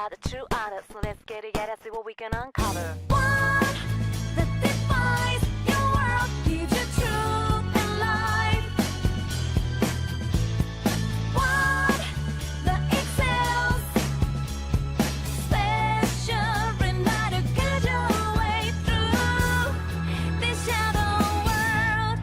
The true artist, so let's get it, yeah, let's see what we can uncover. What that defines your world, gives you truth and life. What that excels, special enough to guide your way through this shadow world.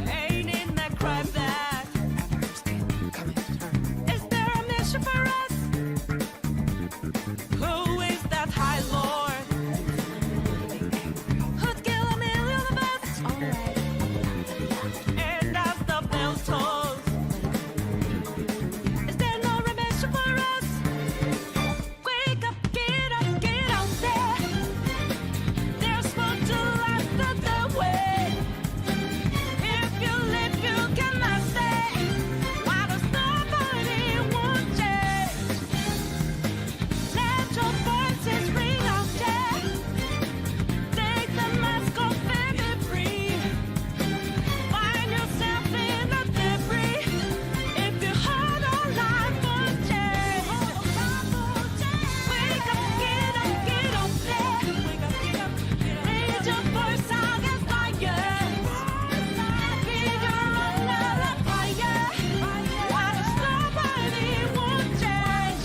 Ain't in that crime that is there a mission for us? Who is that high lord? Who'd kill a million of us? And as the bell tolls, is there no remission for us? Wake up, get out there. There's more to life than the way. If you live, you cannot stay. Why does nobody want change? Let your voices ring out there. Take the mask off and be free. Find yourself in the debris. If you hold on life for change. Wake up, get up there. Raise your voice against fire. Be your own little fire. Why does nobody want change?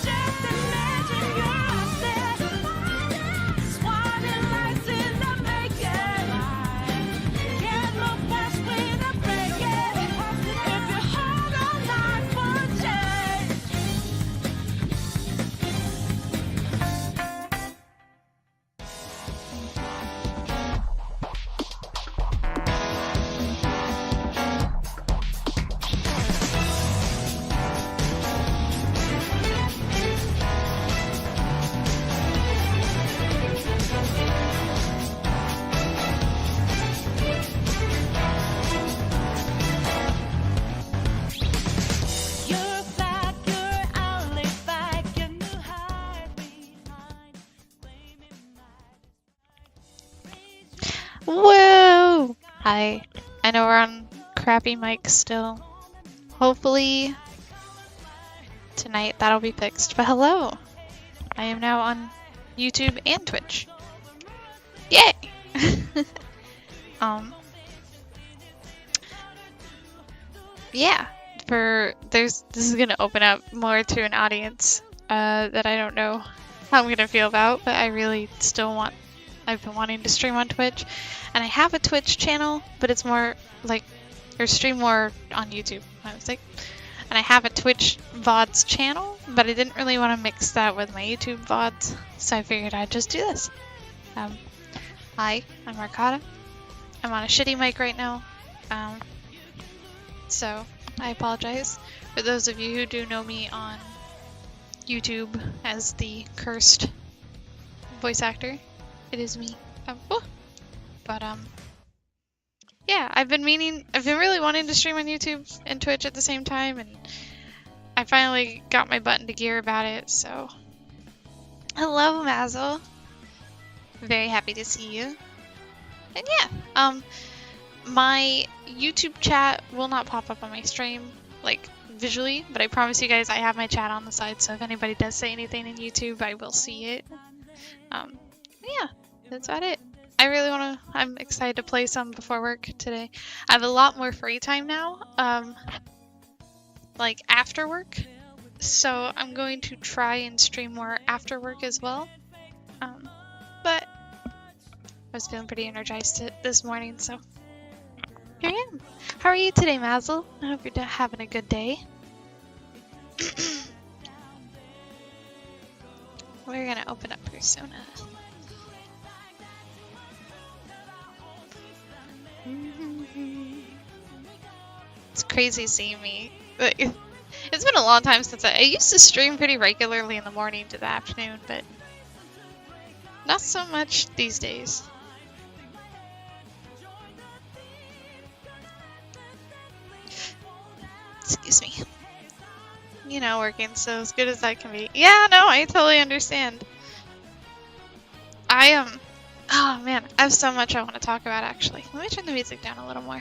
Just imagine you're out there. Swatting lights in the making. Can't move fast without breaking. If you hold on life for change. You're back, you're only back, and you hide behind flaming lights. Woo! Hi. I know we're on crappy mics still. Hopefully tonight that'll be fixed. But hello! I am now on YouTube and Twitch. Yay! Yeah. This is gonna open up more to an audience that I don't know how I'm gonna feel about, but I really I've been wanting to stream on Twitch, and I have a Twitch channel, but it's more like, or stream more on YouTube, I was like, and I have a Twitch VODs channel, but I didn't really want to mix that with my YouTube VODs, so I figured I'd just do this. Hi, I'm Arcata. I'm on a shitty mic right now, so I apologize for those of you who do know me on YouTube as the cursed voice actor. It is me. Yeah, I've been really wanting to stream on YouTube and Twitch at the same time, and I finally got my butt into gear about it, so. Hello, Mazel. Very happy to see you. And yeah, my YouTube chat will not pop up on my stream, like, visually, but I promise you guys I have my chat on the side, so if anybody does say anything in YouTube, I will see it. Yeah, that's about it. I'm excited to play some before work today. I have a lot more free time now, like after work, so I'm going to try and stream more after work as well. But I was feeling pretty energized this morning, so here I am. How are you today, Mazel? I hope you're having a good day. We're gonna open up Persona. It's crazy seeing me. It's been a long time since I used to stream pretty regularly in the morning to the afternoon, but not so much these days. Excuse me. You know, working so as good as that can be. Yeah, no, I totally understand. Oh man, I have so much I want to talk about actually. Let me turn the music down a little more.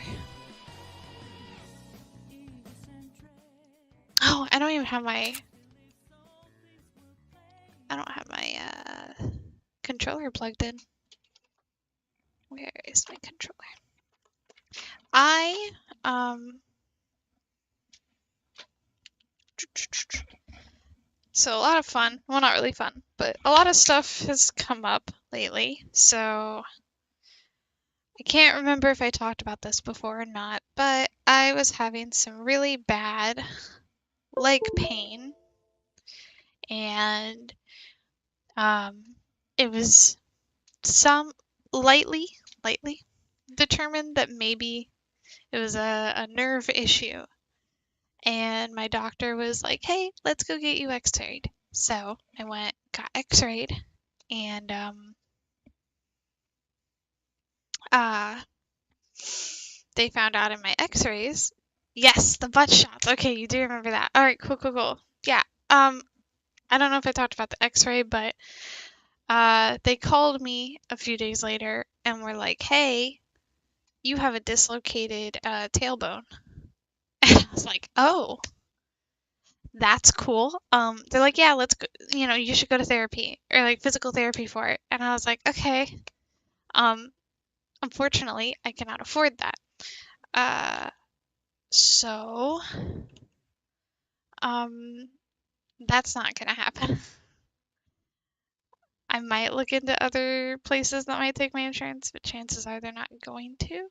Oh, I don't have my controller plugged in. Where is my controller? So a lot of fun, well not really fun, but a lot of stuff has come up lately, so I can't remember if I talked about this before or not, but I was having some really bad leg pain, and it was some lightly determined that maybe it was a nerve issue. And my doctor was like, hey, let's go get you x-rayed. So I went, got x-rayed, and they found out in my x-rays. Yes, the butt shots. Okay, you do remember that. All right, cool. Yeah. I don't know if I talked about the x-ray, but they called me a few days later and were like, hey, you have a dislocated tailbone. And I was like, oh, that's cool. They're like, yeah, let's go, you should go to therapy or like physical therapy for it. And I was like, okay. Unfortunately, I cannot afford that. So, that's not gonna happen. I might look into other places that might take my insurance, but chances are they're not going to.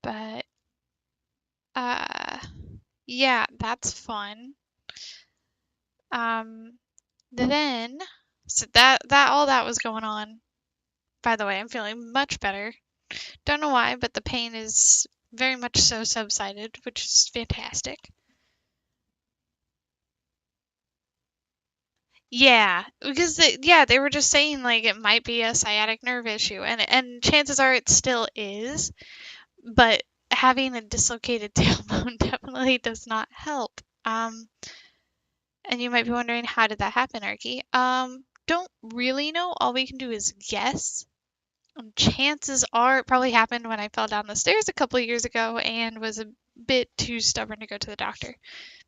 But, yeah, that's fun. Then, so all that was going on. By the way, I'm feeling much better. Don't know why, but the pain is very much so subsided, which is fantastic. Yeah, because they were just saying like it might be a sciatic nerve issue, and chances are it still is, but having a dislocated tailbone definitely does not help. And you might be wondering, how did that happen, Arkie? Don't really know. All we can do is guess. Chances are it probably happened when I fell down the stairs a couple of years ago and was a bit too stubborn to go to the doctor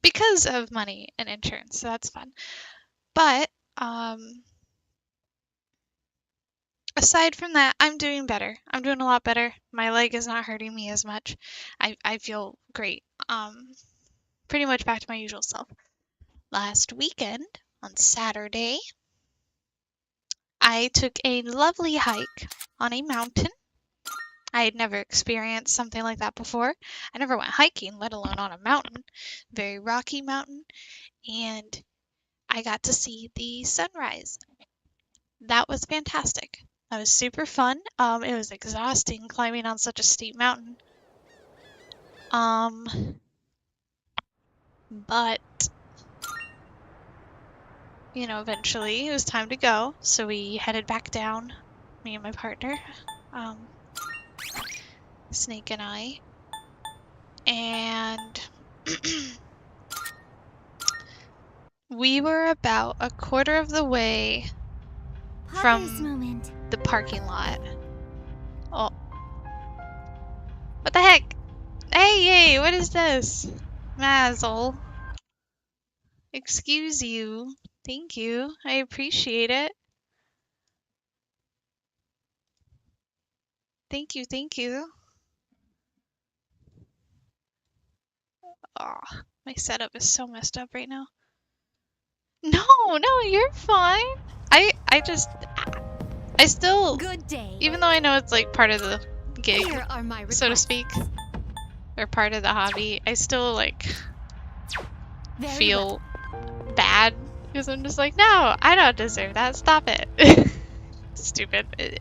because of money and insurance. So that's fun. But aside from that, I'm doing better. I'm doing a lot better. My leg is not hurting me as much. I feel great. Pretty much back to my usual self. Last weekend, on Saturday, I took a lovely hike on a mountain. I had never experienced something like that before. I never went hiking, let alone on a mountain, very rocky mountain, and I got to see the sunrise. That was fantastic. That was super fun. It was exhausting climbing on such a steep mountain. But eventually it was time to go, so we headed back down, me and my partner, Snake and I, and we were about a quarter of the way from the parking lot. Oh. What the heck? Hey, what is this? Mazel. Excuse you. Thank you. I appreciate it. Thank you. Oh, my setup is so messed up right now. No, you're fine. I still, Good day. even though I know it's like part of the gig, Here are my so to speak, or part of the hobby, I still like feel bad because I'm just like, no, I don't deserve that. Stop it. Stupid.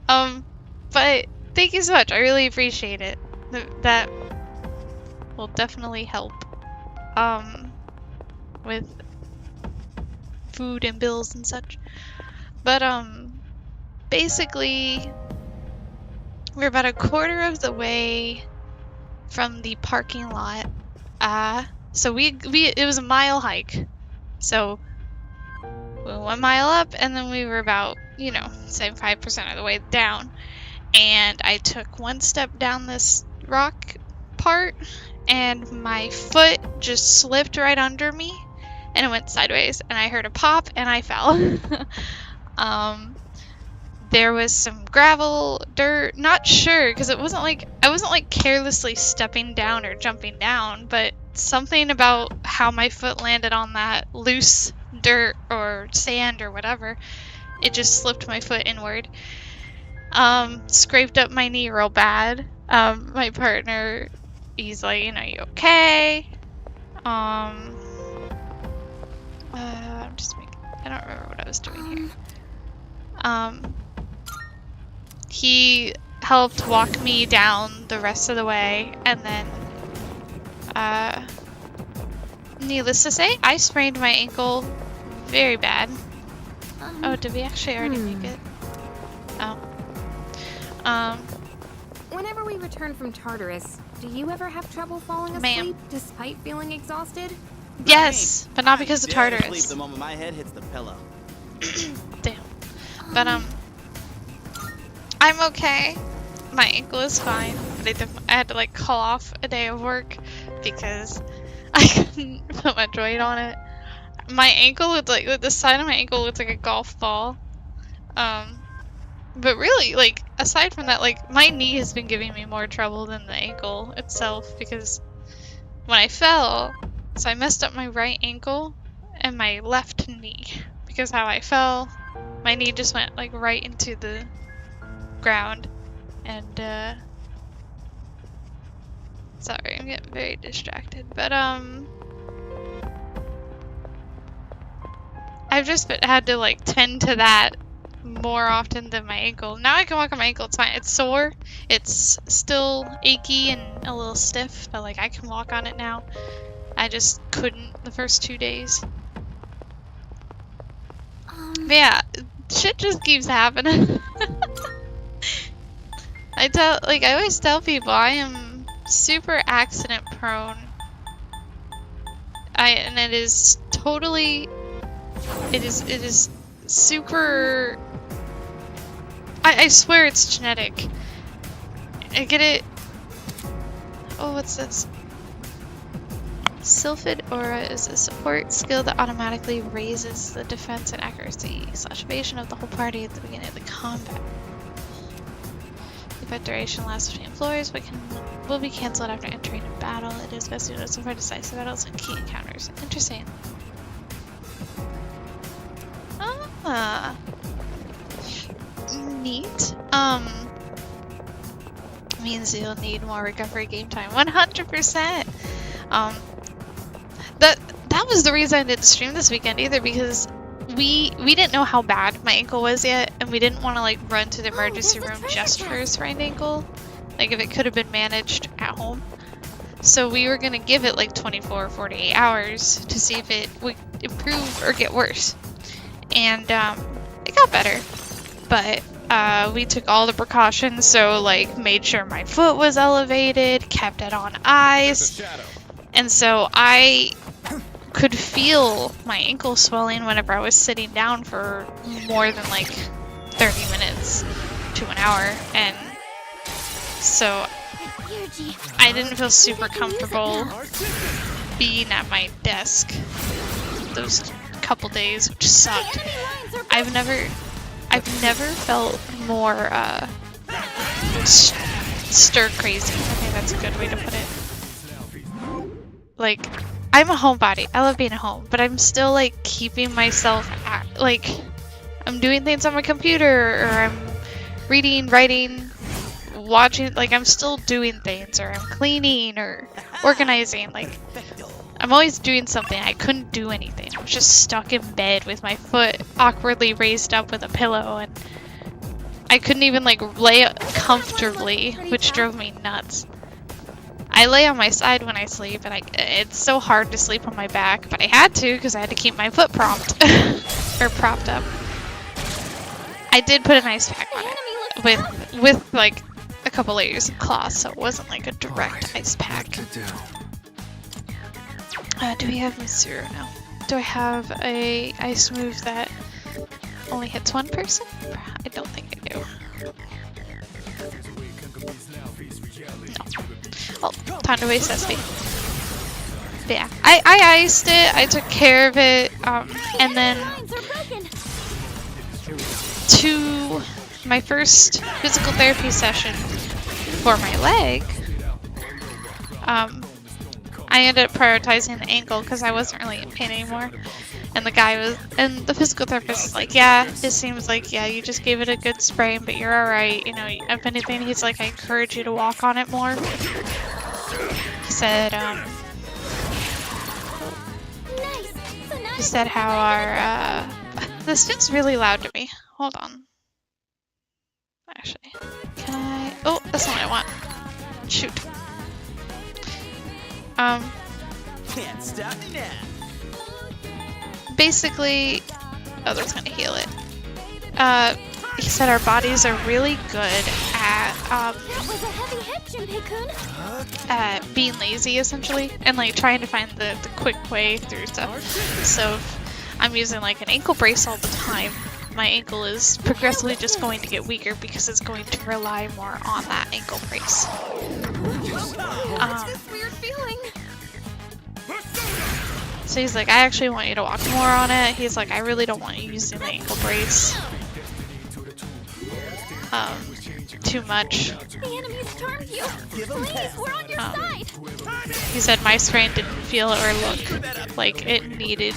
But thank you so much. I really appreciate it. That will definitely help. With food and bills and such. But basically, we're about a quarter of the way from the parking lot. So it was a mile hike. So we went 1 mile up, and then we were about 75% of the way down. And I took one step down this rock part, and my foot just slipped right under me, and it went sideways, and I heard a pop, and I fell. There was some gravel, dirt, not sure, because I wasn't like carelessly stepping down or jumping down, but something about how my foot landed on that loose dirt or sand or whatever it just slipped my foot inward. Scraped up my knee real bad. My partner, he's like, you know, you okay? I'm just making, I don't remember what I was doing here. He helped walk me down the rest of the way, and then, needless to say, I sprained my ankle very bad. Oh, did we actually already make it? Oh. Whenever we return from Tartarus, do you ever have trouble falling asleep despite feeling exhausted? Yes, but not because of Dead asleep Tartarus. the moment my head hits the pillow. Damn. But I'm okay. My ankle is fine. But I had to like call off a day of work because I couldn't put my joint on it. My ankle looked like, the side of my ankle looked like a golf ball. But really, like, aside from that, like, my knee has been giving me more trouble than the ankle itself, because when I fell, so I messed up my right ankle and my left knee, because how I fell, my knee just went, like, right into the ground, and, sorry, I'm getting very distracted, but, I've just had to, like, tend to that more often than my ankle. Now I can walk on my ankle, it's fine. It's sore, it's still achy and a little stiff, but like I can walk on it now. I just couldn't the first 2 days. But yeah, shit just keeps happening. I always tell people I am super accident prone. And it is totally, it is super, I swear it's genetic. I get it. Oh, what's this? Sylphid Aura is a support skill that automatically raises the defense and accuracy / evasion of the whole party at the beginning of the combat. The effect duration lasts between floors, but will be cancelled after entering a battle. It is best used for decisive battles and key encounters. Interesting. Ah. Neat. Means you'll need more recovery game time. 100%. That was the reason I didn't stream this weekend either, because we didn't know how bad my ankle was yet, and we didn't want to like run to the emergency room just for a sprained ankle, like if it could have been managed at home. So we were gonna give it like 24 or 48 hours to see if it would improve or get worse, and it got better, but we took all the precautions, so like made sure my foot was elevated, kept it on ice, and so I could feel my ankle swelling whenever I was sitting down for more than like 30 minutes to an hour, and so I didn't feel super comfortable being at my desk those couple days, which sucked. I've never felt more stir crazy. I think that's a good way to put it. Like, I'm a homebody. I love being at home, but I'm still like keeping myself like I'm doing things on my computer, or I'm reading, writing, watching. Like I'm still doing things, or I'm cleaning or organizing. Like I'm always doing something. I couldn't do anything. I was just stuck in bed with my foot awkwardly raised up with a pillow, and I couldn't even like lay comfortably, which drove me nuts. I lay on my side when I sleep, and it's so hard to sleep on my back, but I had to because I had to keep my foot propped or propped up. I did put an ice pack on it with like a couple layers of cloth, so it wasn't like a direct ice pack. Do we have Mitsuru now? Do I have a ice move that only hits one person? I don't think I do. No. Well, time to waste that speed. Yeah, I iced it, I took care of it, and then to my first physical therapy session for my leg, I ended up prioritizing the ankle because I wasn't really in pain anymore. And and the physical therapist is like, yeah, it seems like, yeah, you just gave it a good sprain, but you're alright. You know, if anything, he's like, I encourage you to walk on it more. He said, how our, this thing's really loud to me. Hold on. Actually, can I, oh, that's not what I want. Shoot. Can't stop now. Basically, oh, that's gonna heal it. He said our bodies are really good at, That was a heavy hit, Junpei-kun. at being lazy, essentially, and like trying to find the quick way through stuff. So if I'm using like an ankle brace all the time, my ankle is progressively just going to get weaker because it's going to rely more on that ankle brace. What's this weird feeling? So he's like, I actually want you to walk more on it. He's like, I really don't want you using the ankle brace too much. The enemies charmed you. Please, we're on your side. He said my sprain didn't feel or look like it needed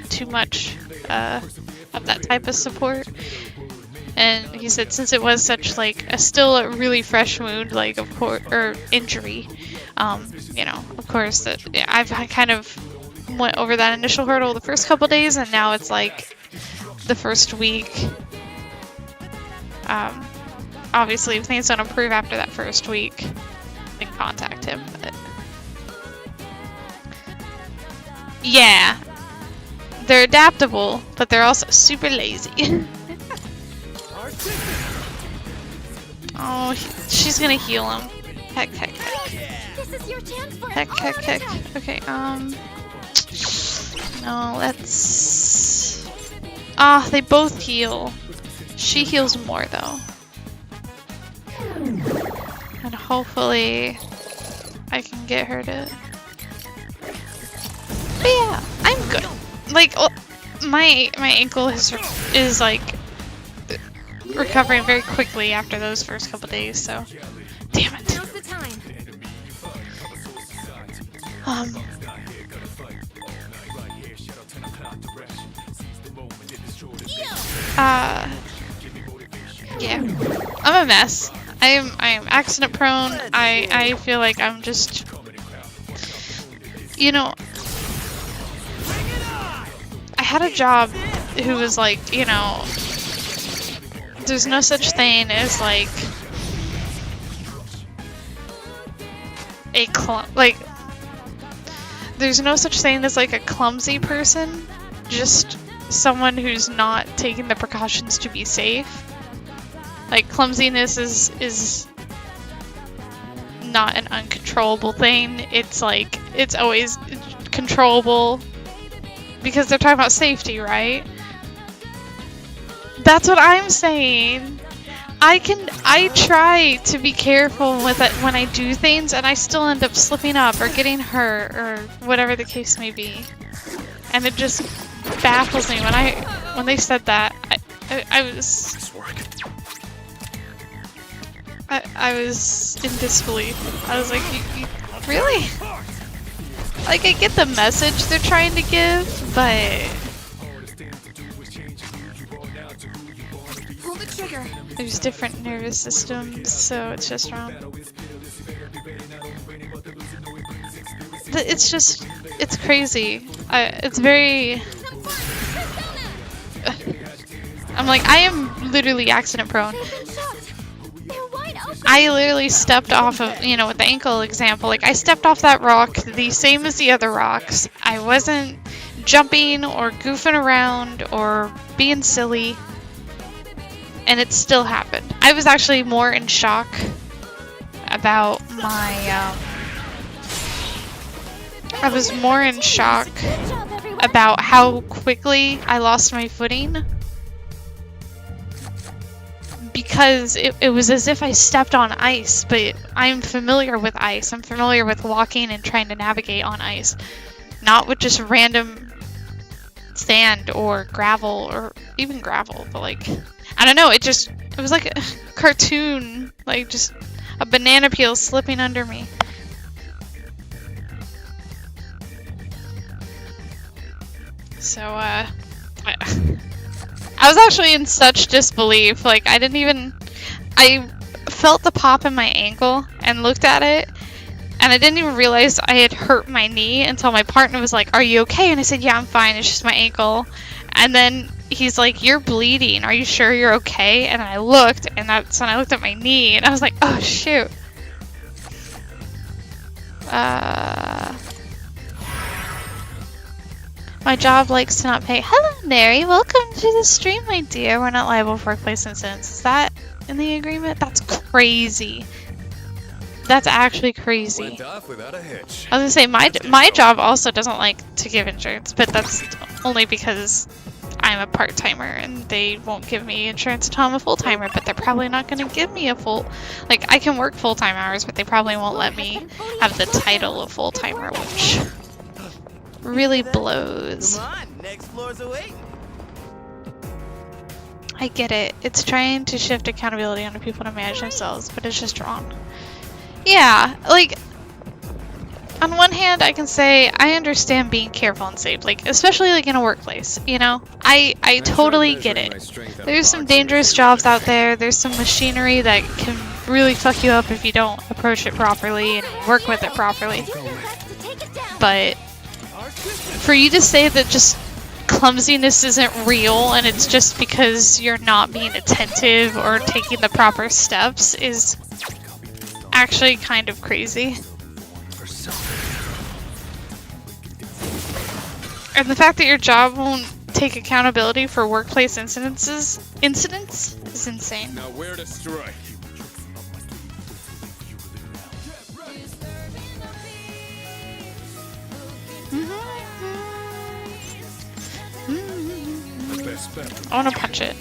too much of that type of support. And he said since it was such like still a really fresh wound, like of course, or injury, you know, of course that I kind of went over that initial hurdle the first couple days, and now it's like the first week. Obviously, if things don't improve after that first week, then contact him. But yeah, they're adaptable, but they're also super lazy. Oh, she's gonna heal him. Heck. This is your chance for Heck. Okay, no, let's... Ah, they both heal. She heals more, though. And hopefully I can get her to... But yeah, I'm good. Like, my ankle is like recovering very quickly after those first couple days, so damn it. Now's the time. Yeah, I'm a mess. I am accident prone. I feel like I'm just, you know, I had a job who was like, you know, there's no such thing as like there's no such thing as like a clumsy person, just someone who's not taking the precautions to be safe. Like, clumsiness is not an uncontrollable thing. It's like, it's always controllable because they're talking about safety, right? That's what I'm saying. I try to be careful with it when I do things, and I still end up slipping up or getting hurt or whatever the case may be. And it just baffles me when they said that. I was in disbelief. I was like, you really? Like, I get the message they're trying to give, but Pull the trigger. there's different nervous systems, so it's just wrong. It's crazy. It's very... I'm like, I am literally accident prone. I literally stepped off of, you know, with the ankle example, like I stepped off that rock the same as the other rocks. I wasn't jumping or goofing around or being silly, and it still happened. I was actually more in shock about my, I was more in shock about how quickly I lost my footing. Because it was as if I stepped on ice, but I'm familiar with ice. I'm familiar with walking and trying to navigate on ice. Not with just random sand or gravel, or even gravel, but like, I don't know, it was like a cartoon, like just a banana peel slipping under me. So, I was actually in such disbelief. Like, I felt the pop in my ankle and looked at it, and I didn't even realize I had hurt my knee until my partner was like, "Are you okay?" And I said, "Yeah, I'm fine. It's just my ankle." And then he's like, "You're bleeding. Are you sure you're okay?" And I looked, and that's when I looked at my knee, and I was like, "Oh, shoot." My job likes to not pay. Hello, Mary. Welcome to the stream, my dear. We're not liable for workplace incidents. Is that in the agreement? That's crazy. That's actually crazy. Went off without a hitch. I was gonna say, my job also doesn't like to give insurance, but that's only because I'm a part-timer and they won't give me insurance until I'm a full-timer, but they're probably not gonna give me a like, I can work full-time hours, but they probably won't let me have the title of full-timer, which really blows. Come on, next floor's away. I get it. It's trying to shift accountability onto people to manage themselves, but it's just wrong. Yeah, like, on one hand, I can say I understand being careful and safe, like, especially like in a workplace, you know? I totally get it. There's some dangerous jobs out there. There's some machinery that can really fuck you up if you don't approach it properly and work with it properly. But for you to say that just clumsiness isn't real and it's just because you're not being attentive or taking the proper steps is actually kind of crazy. And the fact that your job won't take accountability for workplace incidents is insane. Now where to strike? I want to punch it.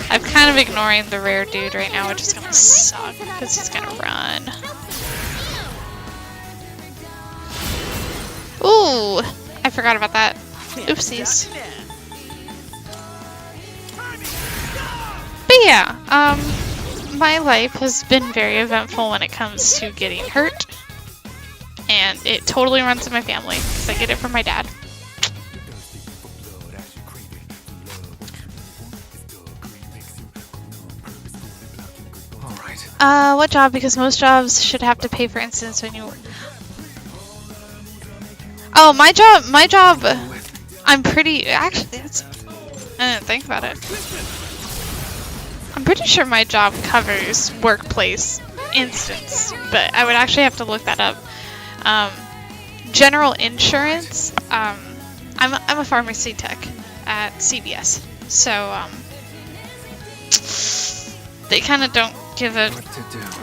I'm kind of ignoring the rare dude right now, which is gonna suck because he's gonna run. Ooh, I forgot about that. Oopsies. But yeah, my life has been very eventful when it comes to getting hurt, and it totally runs in my family because I get it from my dad. What job? Because most jobs should have to pay for incidents when you... Oh, my job, I'm pretty... Actually, I didn't think about it. I'm pretty sure my job covers workplace incidents, but I would actually have to look that up. General insurance, I'm a pharmacy tech at CVS, so, they kind of don't give a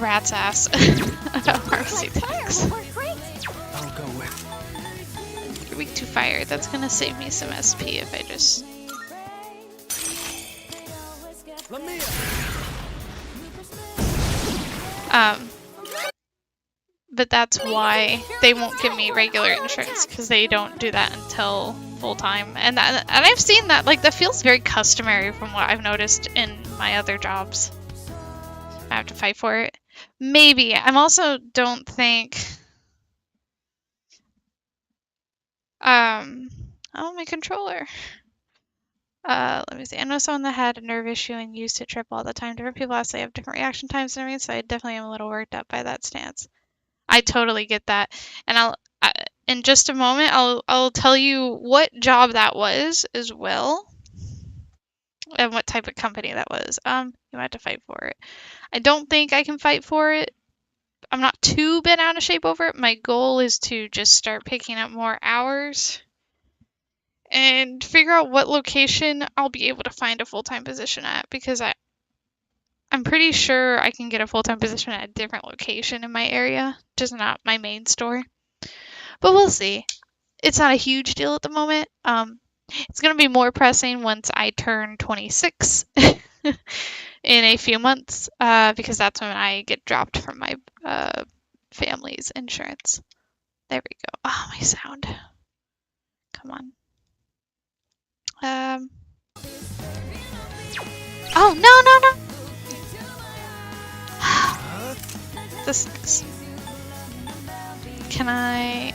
rat's ass about pharmacy techs. I'll go with. You're weak to fire. That's gonna save me some SP if I just... But that's why they won't give me regular insurance, because they don't do that until full-time. And I've seen that, like, that feels very customary from what I've noticed in my other jobs. I have to fight for it. Maybe. I'm also don't think... Oh, my controller. Let me see. I know someone that had a nerve issue and used to trip all the time. Different people actually have different reaction times and everything, so I definitely am a little worked up by that stance. I totally get that. And in just a moment, I'll tell you what job that was as well. And what type of company that was. You might have to fight for it. I don't think I can fight for it. I'm not too bent out of shape over it. My goal is to just start picking up more hours and figure out what location I'll be able to find a full-time position at, because I'm pretty sure I can get a full-time position at a different location in my area, just not my main store. But we'll see. It's not a huge deal at the moment. It's going to be more pressing once I turn 26 in a few months, because that's when I get dropped from my family's insurance. There we go. Oh, my sound. Come on. Oh, no. This sucks. Can I...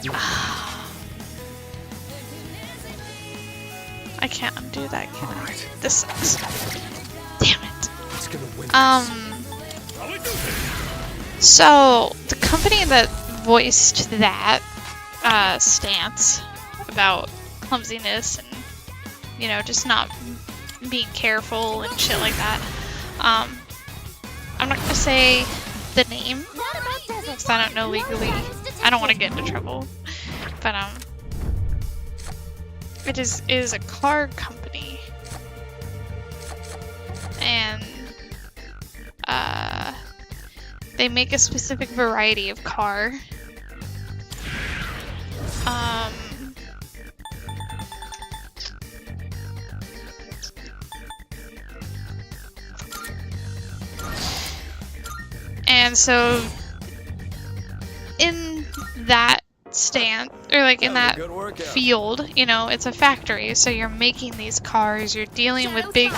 can't undo that, can I? This sucks. Damn it. It's gonna win. So the company that voiced that stance about clumsiness and, you know, just not being careful and shit like that. I'm not gonna say the name because I don't know legally. I don't want to get into trouble, but it is a car company, and they make a specific variety of car. And so in that stand, or like in that field, you know, it's a factory, so you're making these cars, you're dealing with big,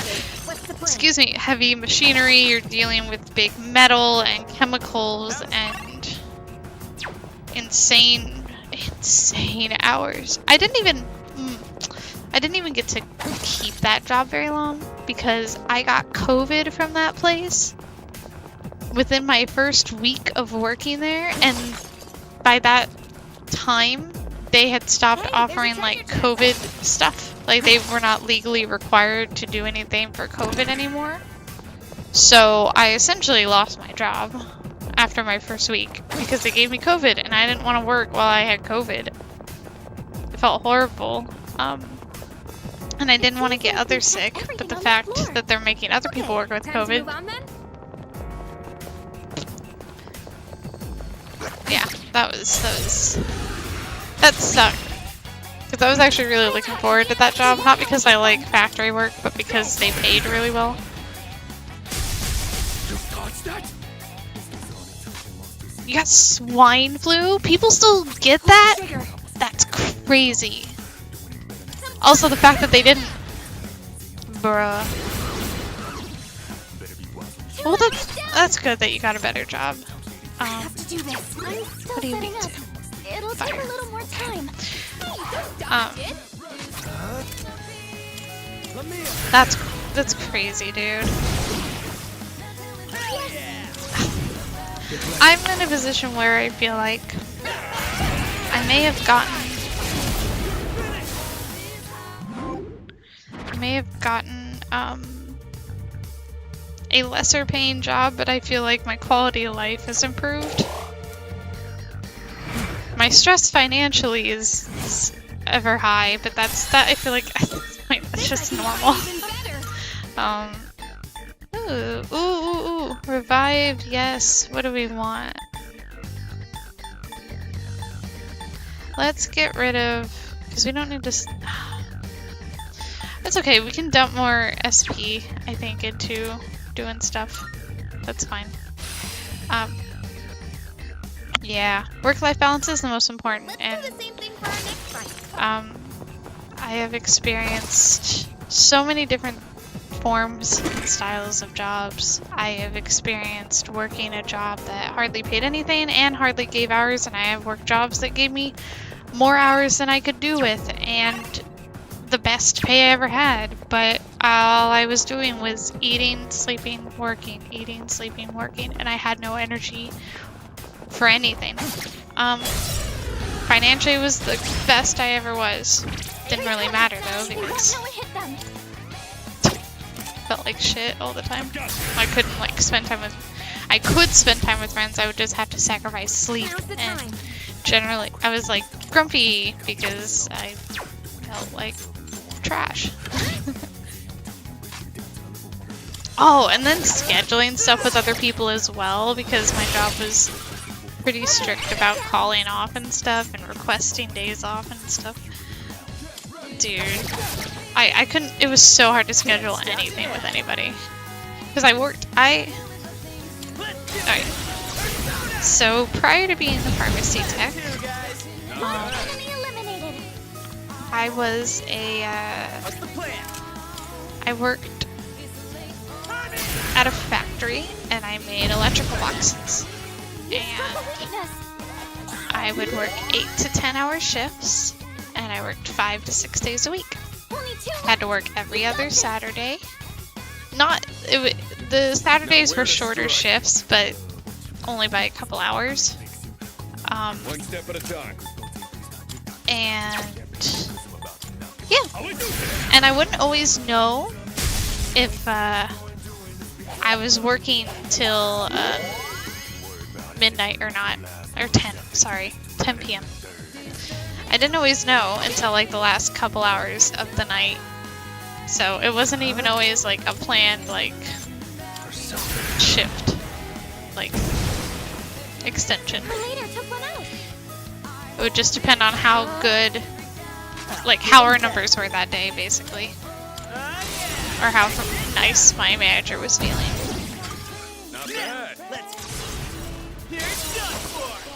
heavy machinery, you're dealing with big metal and chemicals and insane hours. I didn't even get to keep that job very long because I got COVID from that place within my first week of working there, and by that time they had stopped offering like COVID stuff. Like they were not legally required to do anything for COVID anymore. So I essentially lost my job after my first week because they gave me COVID and I didn't want to work while I had COVID. It felt horrible. And I didn't want to get others sick, but the fact that they're making other people work with COVID. Yeah, that sucked. Because I was actually really looking forward to that job, not because I like factory work, but because they paid really well. You got swine flu? People still get that? That's crazy. Also, the fact that they didn't... Bruh. Well, that's good that you got a better job. What do you mean to? It'll take a little more time. That's crazy, dude. I'm in a position where I feel like I may have gotten a lesser paying job, but I feel like my quality of life has improved. My stress financially is ever high, but that I feel like that's just normal. Ooh, revived, yes. What do we want? Let's get rid of, because we don't need to. It's okay. We can dump more SP, I think, into doing stuff. That's fine. Yeah, work-life balance is the most important, and I have experienced so many different forms and styles of jobs. I have experienced working a job that hardly paid anything and hardly gave hours, and I have worked jobs that gave me more hours than I could do with, and the best pay I ever had, but all I was doing was eating, sleeping, working, eating, sleeping, working, and I had no energy for anything. Financially was the best I ever was. Didn't really matter though, because felt like shit all the time. I couldn't like spend time with, I could spend time with friends, I would just have to sacrifice sleep, and generally I was like grumpy because I felt like trash. Oh, and then scheduling stuff with other people as well, because my job was pretty strict about calling off and stuff and requesting days off and stuff. Dude, I couldn't, it was so hard to schedule anything with anybody. Because Alright. So, prior to being the pharmacy tech, I was I worked at a factory and I made electrical boxes. And I would work 8 to 10 hour shifts, and I worked 5 to 6 days a week. had to work every other Saturday. The Saturdays were shorter shifts, but only by a couple hours. One step at a time. And yeah, and I wouldn't always know if I was working till midnight or not, or 10 p.m. I didn't always know until like the last couple hours of the night. So it wasn't even always like a planned like shift, like extension. It would just depend on how good, like how our numbers were that day basically. Or how nice my manager was feeling. Not bad.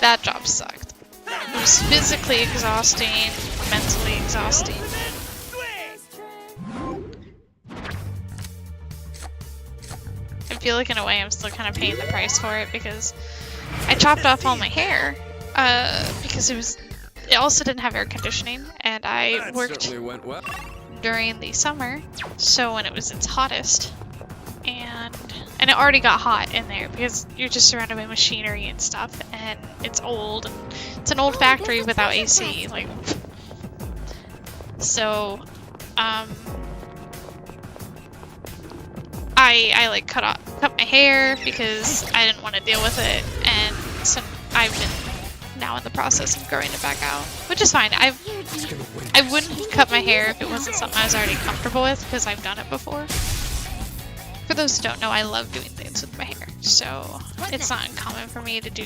That job sucked. It was physically exhausting, mentally exhausting. I feel like in a way I'm still kind of paying the price for it because I chopped off all my hair because it also didn't have air conditioning, and I That worked certainly went well. during the summer, so when it was its hottest, and it already got hot in there because you're just surrounded by machinery and stuff, and it's old, and it's an old factory without AC, like, so I like cut my hair because I didn't want to deal with it, and so I've been now in the process of growing it back out, which is fine. I wouldn't cut my hair if it wasn't something I was already comfortable with, because I've done it before. For those who don't know, I love doing things with my hair, so it's not uncommon for me to do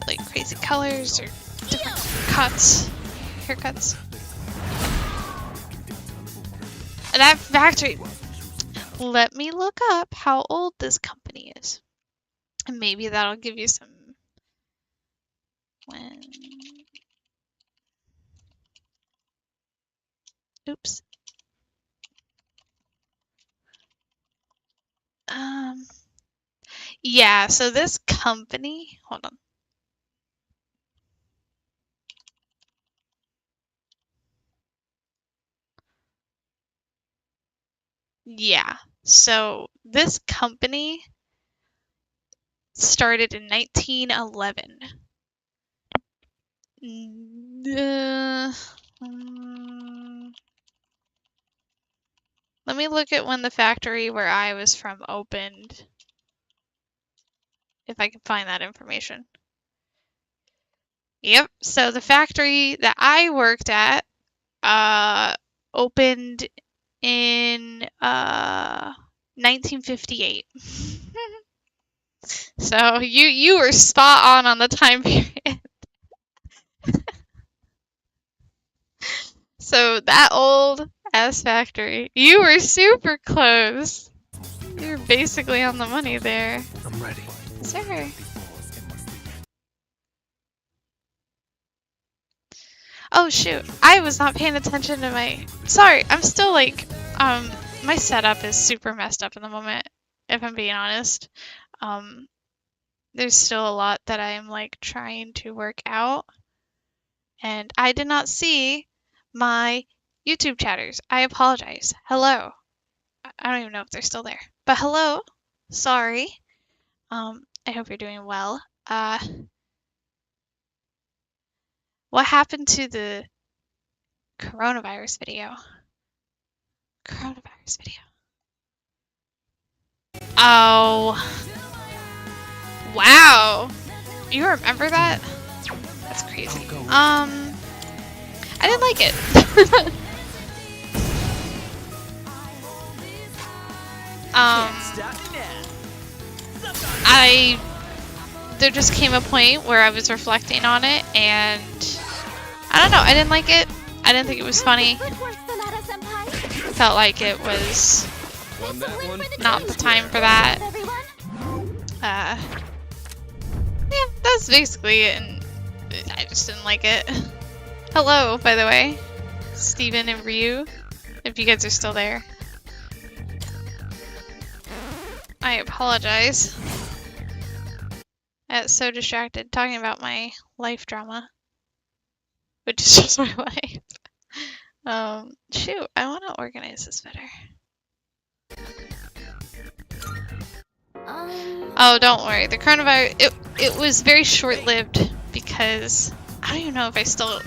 like crazy colors or different haircuts. And that factory, let me look up how old this company is, and maybe that'll give you some. Oops. Yeah, so this company, hold on. Yeah, so this company started in 1911. Let me look at when the factory where I was from opened, if I can find that information. Yep, so the factory that I worked at opened in 1958. So you were spot on the time period. So that old ass factory, you were super close. You were basically on the money there. I'm ready. Sir. Oh shoot, I was not paying attention to my... Sorry, I'm still like, my setup is super messed up in the moment, if I'm being honest. There's still a lot that I'm like trying to work out, and I did not see my YouTube chatters. I apologize. Hello. I don't even know if they're still there, but hello. Sorry. I hope you're doing well. What happened to the coronavirus video? Coronavirus video. Oh. Wow. You remember that? That's crazy. I didn't like it. There just came a point where I was reflecting on it, and I don't know, I didn't like it. I didn't think it was funny. Felt like it was not the time for that. Yeah, that's basically it, and I just didn't like it. Hello, by the way, Steven and Ryu, if you guys are still there. I apologize. I got so distracted talking about my life drama, which is just my life. Shoot, I want to organize this better. Oh, don't worry. The coronavirus, it was very short-lived because I don't even know if I still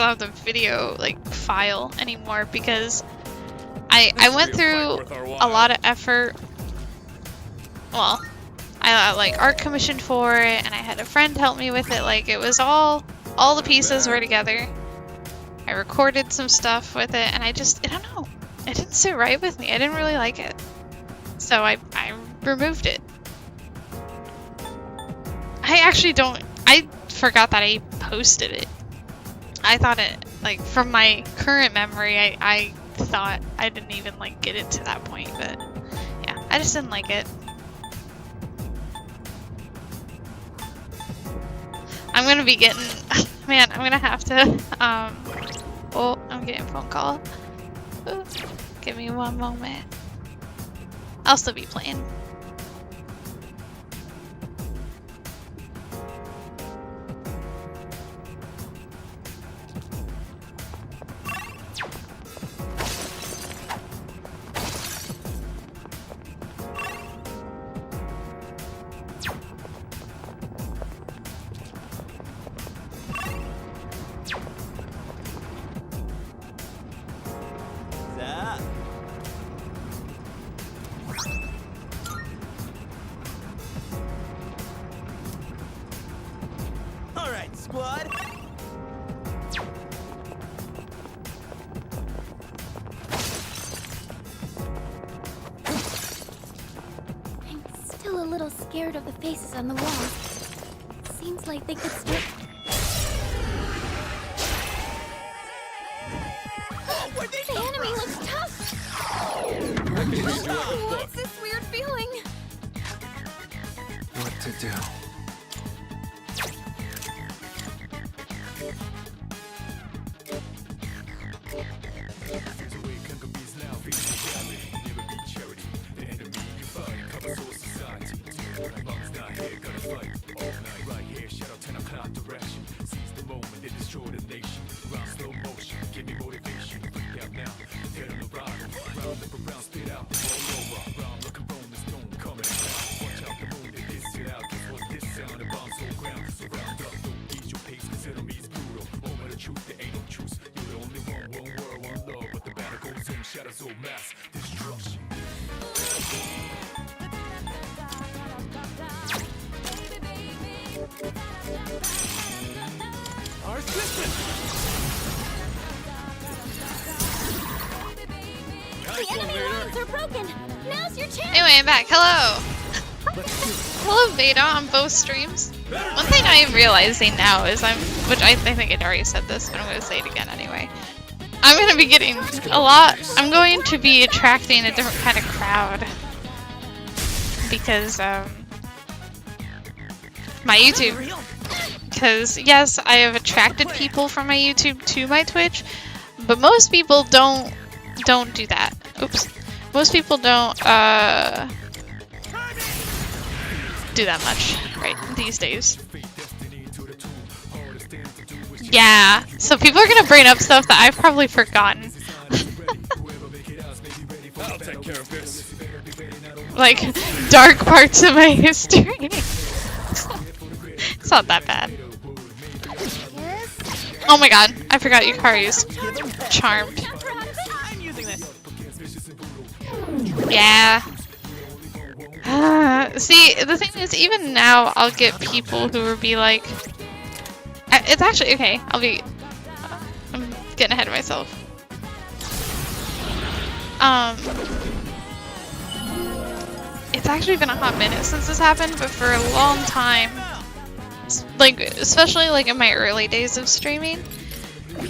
have the video like file anymore because I went through a lot of effort. Well, I like art commissioned for it and I had a friend help me with it. Like it was all the pieces were together. I recorded some stuff with it and I don't know. It didn't sit right with me. I didn't really like it. So I removed it. I forgot that I posted it. I thought it, like, from my current memory, I thought I didn't even, like, get it to that point, but yeah, I just didn't like it. I'm gonna be getting, man, I'm gonna have to, oh, I'm getting a phone call. Ooh, give me one moment. I'll still be playing. Alright, squad. I'm still a little scared of the faces on the walls. Seems like they could start. The enemy looks tough. What's this weird feeling? What to do? The enemy lines are broken. Now's your chance. Anyway, I'm back. Hello. Hello, Veda on both streams. One thing I am realizing now is which I think I already said this, but I'm going to say it again anyway. I'm going to be getting I'm going to be attracting a different kind of crowd. Because, my YouTube. Because, yes, I have attracted people from my YouTube to my Twitch, but most people don't do that. Oops. Most people don't, do that much, right, these days. Yeah, so people are gonna bring up stuff that I've probably forgotten. I'll take care of this. Like, dark parts of my history. It's not that bad. Oh my god, I forgot Yukari's charmed. I'm using this. Yeah. See, the thing is, even now, I'll get people who will be like... It's actually, okay, I'm getting ahead of myself. It's actually been a hot minute since this happened, but for a long time, like, especially like in my early days of streaming,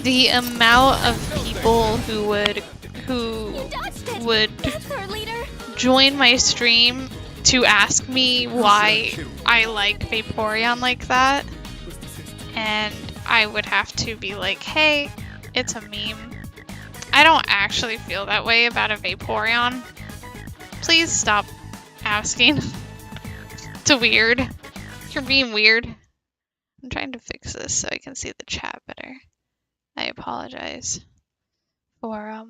the amount of people who would join my stream to ask me why I like Vaporeon like that, and I would have to be like, hey, it's a meme. I don't actually feel that way about a Vaporeon. Please stop asking. It's weird. You're being weird. I'm trying to fix this so I can see the chat better. I apologize for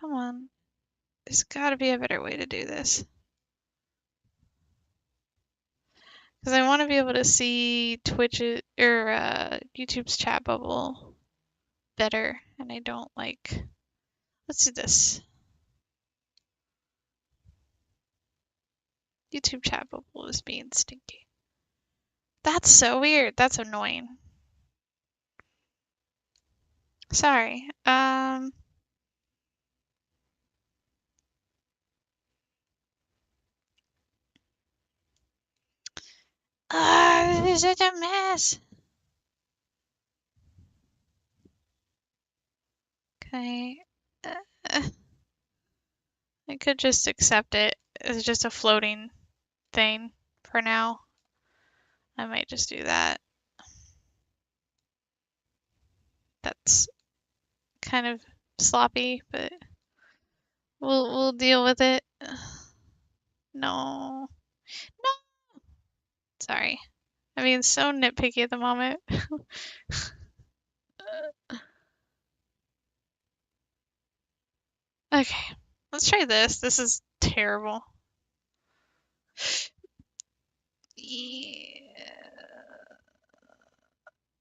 come on. There's gotta be a better way to do this. Because I want to be able to see Twitch or YouTube's chat bubble better, and I don't like. Let's do this. YouTube chat bubble is being stinky. That's so weird. That's annoying. Sorry. This is such a mess. Okay. I could just accept it as just a floating thing for now. I might just do that. That's kind of sloppy, but we'll deal with it. No. No. Sorry. I'm being so nitpicky at the moment. Okay. Let's try this. This is terrible. Yeah.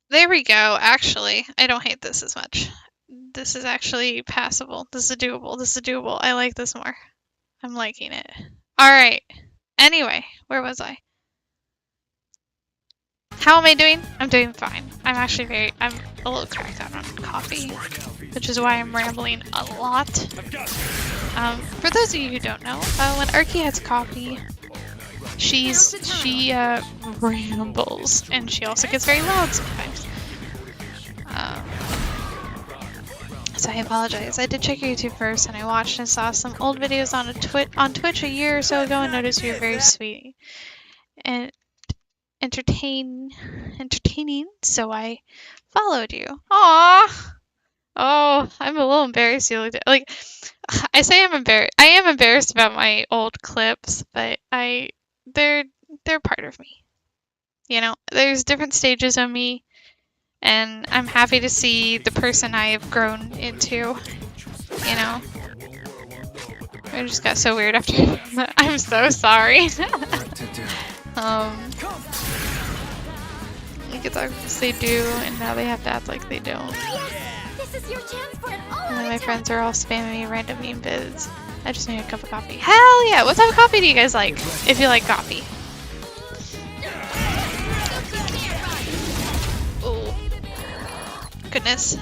There we go. Actually, I don't hate this as much. This is actually passable. This is doable. This is doable. I like this more. I'm liking it. Alright. Anyway, where was I? How am I doing? I'm doing fine. I'm actually I'm a little cracked out on coffee, which is why I'm rambling a lot. For those of you who don't know, when Arkie has coffee, she rambles, and she also gets very loud sometimes. So I apologize. I did check your YouTube first, and I watched and saw some old videos on Twitch a year or so ago, and noticed you were very sweet and entertaining. So I followed you. Aww. Oh, I'm a little embarrassed. Like, I say I'm embarrassed. I am embarrassed about my old clips, but they're part of me. You know, there's different stages of me, and I'm happy to see the person I have grown into. You know, it just got so weird after. I'm so sorry. Like it's obvious they do, and now they have to act like they don't. This is your chance for an And then my friends are all spamming me random meme vids. I just need a cup of coffee. Hell yeah! What type of coffee do you guys like? If you like coffee. Oh. Goodness.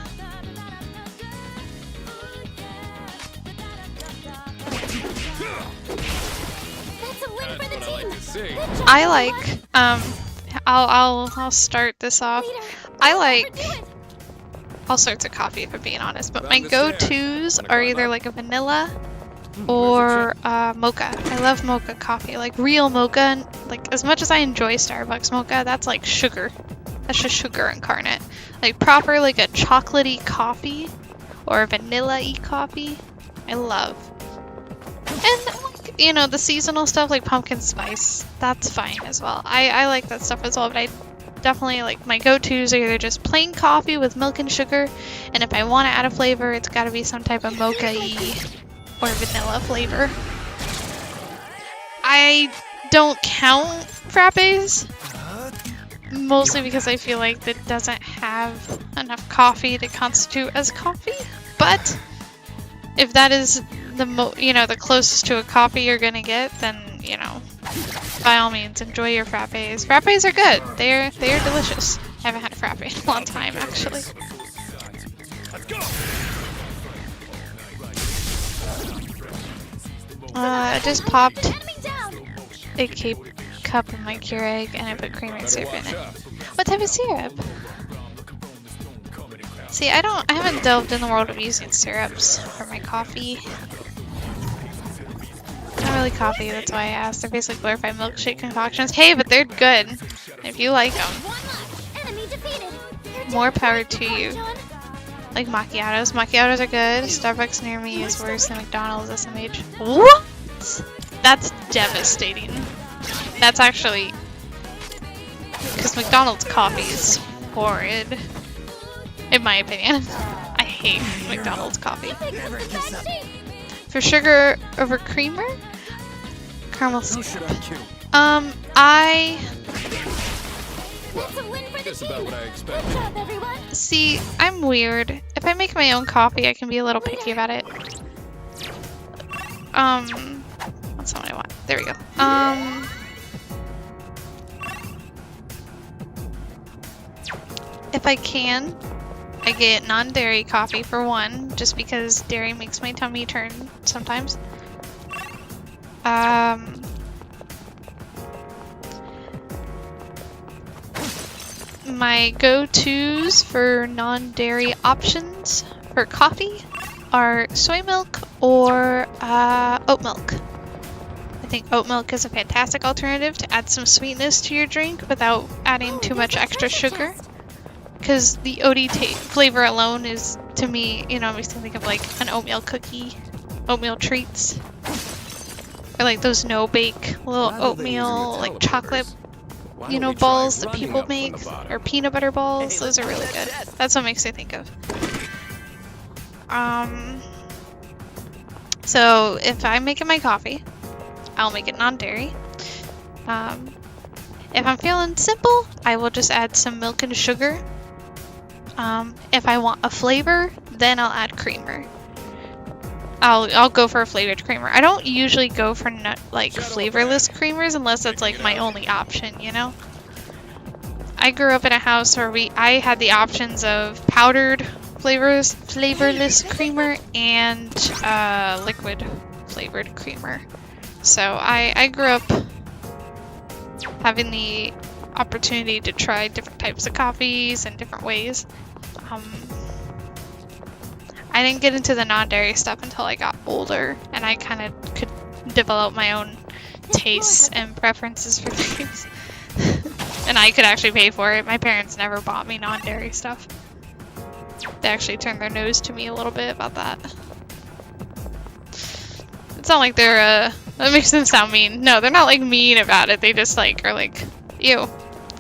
That's a win for the team. I like, I'll start this off. I like all sorts of coffee, if I'm being honest, but my go-tos are either like a vanilla or mocha. I love mocha coffee, like real mocha. And, like, as much as I enjoy Starbucks mocha, that's like sugar. That's just sugar incarnate. Like proper, like a chocolatey coffee or a vanilla-y coffee, I love. And like, you know, the seasonal stuff like pumpkin spice, that's fine as well. I like that stuff as well, but I definitely like my go-tos are either just plain coffee with milk and sugar, and if I want to add a flavor, it's got to be some type of mocha-y or vanilla flavor. I don't count frappes, mostly because I feel like that doesn't have enough coffee to constitute as coffee. But if that is the closest to a coffee you're gonna get, then by all means enjoy your frappes. Frappes are good. They're delicious. I haven't had a frappe in a long time actually. I just popped a cup of my Keurig and I put creamer syrup in it. What type of syrup? See, I haven't delved in the world of using syrups for my coffee. Not really coffee, that's why I asked. They're basically glorified milkshake concoctions. Hey, but they're good. If you like them. More power to you. Like macchiatos. Macchiatos are good. Starbucks near me is worse than McDonald's SMH. What? That's devastating. That's actually... because McDonald's coffee is horrid. in my opinion. I hate McDonald's coffee. Never kiss up. For sugar over creamer? Caramel How syrup. should I kill? I That's a win for the That's team. about what I expected. Good job, everyone. see. I'm weird. If I make my own coffee, I can be a little picky about it. That's not what I want. There we go. If I can, I get non-dairy coffee for one, just because dairy makes my tummy turn sometimes. My go-tos for non-dairy options for coffee are soy milk or oat milk. I think oat milk is a fantastic alternative to add some sweetness to your drink without adding too much extra sugar. Because the oaty flavor alone is, to me, you know, makes me think of like an oatmeal cookie, oatmeal treats, or like those no-bake little oatmeal like chocolate, Why you don't know, we try balls that running people up from make, the bottom? or peanut butter balls. Hey, Those are really good. That's what makes me think of. So if I'm making my coffee, I'll make it non-dairy. If I'm feeling simple, I will just add some milk and sugar. If I want a flavor, then I'll add creamer. I'll go for a flavored creamer. I don't usually go for flavorless creamers unless that's like my only option, you know? I grew up in a house where I had the options of powdered flavorless creamer and liquid flavored creamer. So I grew up having the opportunity to try different types of coffees and different ways. I didn't get into the non-dairy stuff until I got older, and I kind of could develop my own tastes and preferences for things. And I could actually pay for it. My parents never bought me non-dairy stuff. They actually turned their nose to me a little bit about that. It's not like they're, that makes them sound mean. No, they're not like mean about it. They just like are like, ew,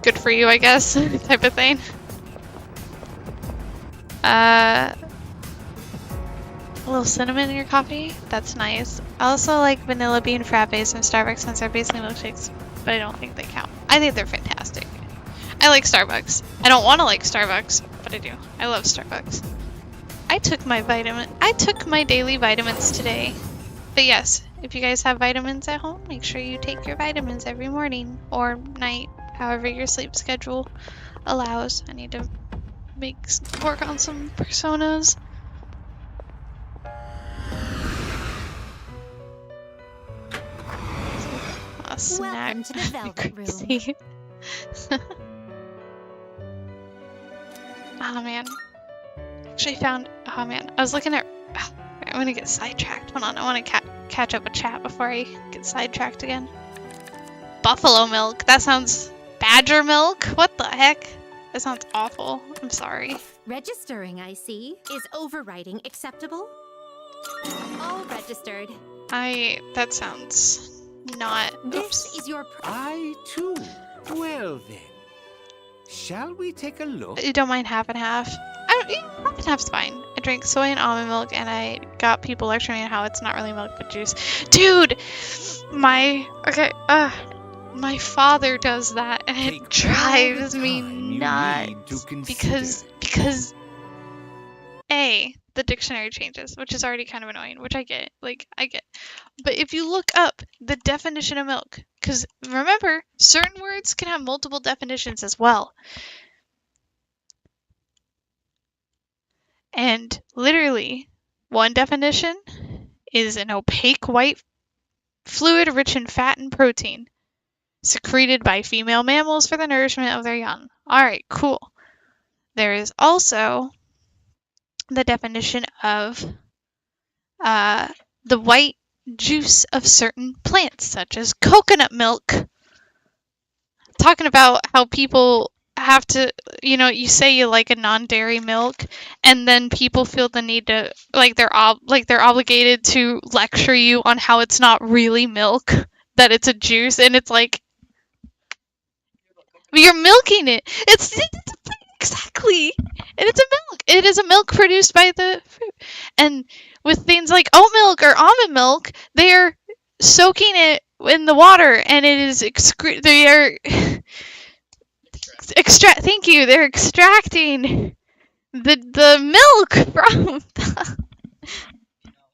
good for you, I guess, type of thing. A little cinnamon in your coffee? That's nice. I also like vanilla bean frappes from Starbucks since they're basically milkshakes, but I don't think they count. I think they're fantastic. I like Starbucks. I don't want to like Starbucks, but I do. I love Starbucks. I took my daily vitamins today. But yes, if you guys have vitamins at home, make sure you take your vitamins every morning or night, however your sleep schedule allows. I need to work on some personas. A snack. Welcome to the Velvet Room. Crazy. Oh man. Actually found. Oh man. I was looking at. I'm gonna get sidetracked. Hold on. I want to catch up with chat before I get sidetracked again. Buffalo milk. That sounds. Badger milk? What the heck? That sounds awful. I'm sorry. Registering, I see. Is overwriting acceptable? All registered. That sounds not. This Oops. is your. I too. Well then, shall we take a look? You don't mind half and half? Half and half's fine. I drank soy and almond milk, and I got people lecturing me on how it's not really milk but juice. Dude, my father does that, and it Take drives all the me time you nuts need to consider. because A, the dictionary changes, which is already kind of annoying, which I get. But if you look up the definition of milk, because remember, certain words can have multiple definitions as well. And literally, one definition is an opaque white fluid rich in fat and protein, secreted by female mammals for the nourishment of their young. Alright, cool. There is also the definition of the white juice of certain plants, such as coconut milk. Talking about how people have to, you say you like a non-dairy milk, and then people feel the need to, they're obligated to lecture you on how it's not really milk, that it's a juice, and it's like, you're milking it. It's exactly. And it's a milk. It is a milk produced by the fruit. And with things like oat milk or almond milk, they are soaking it in the water, and it is they are Thank you. They're extracting the milk from.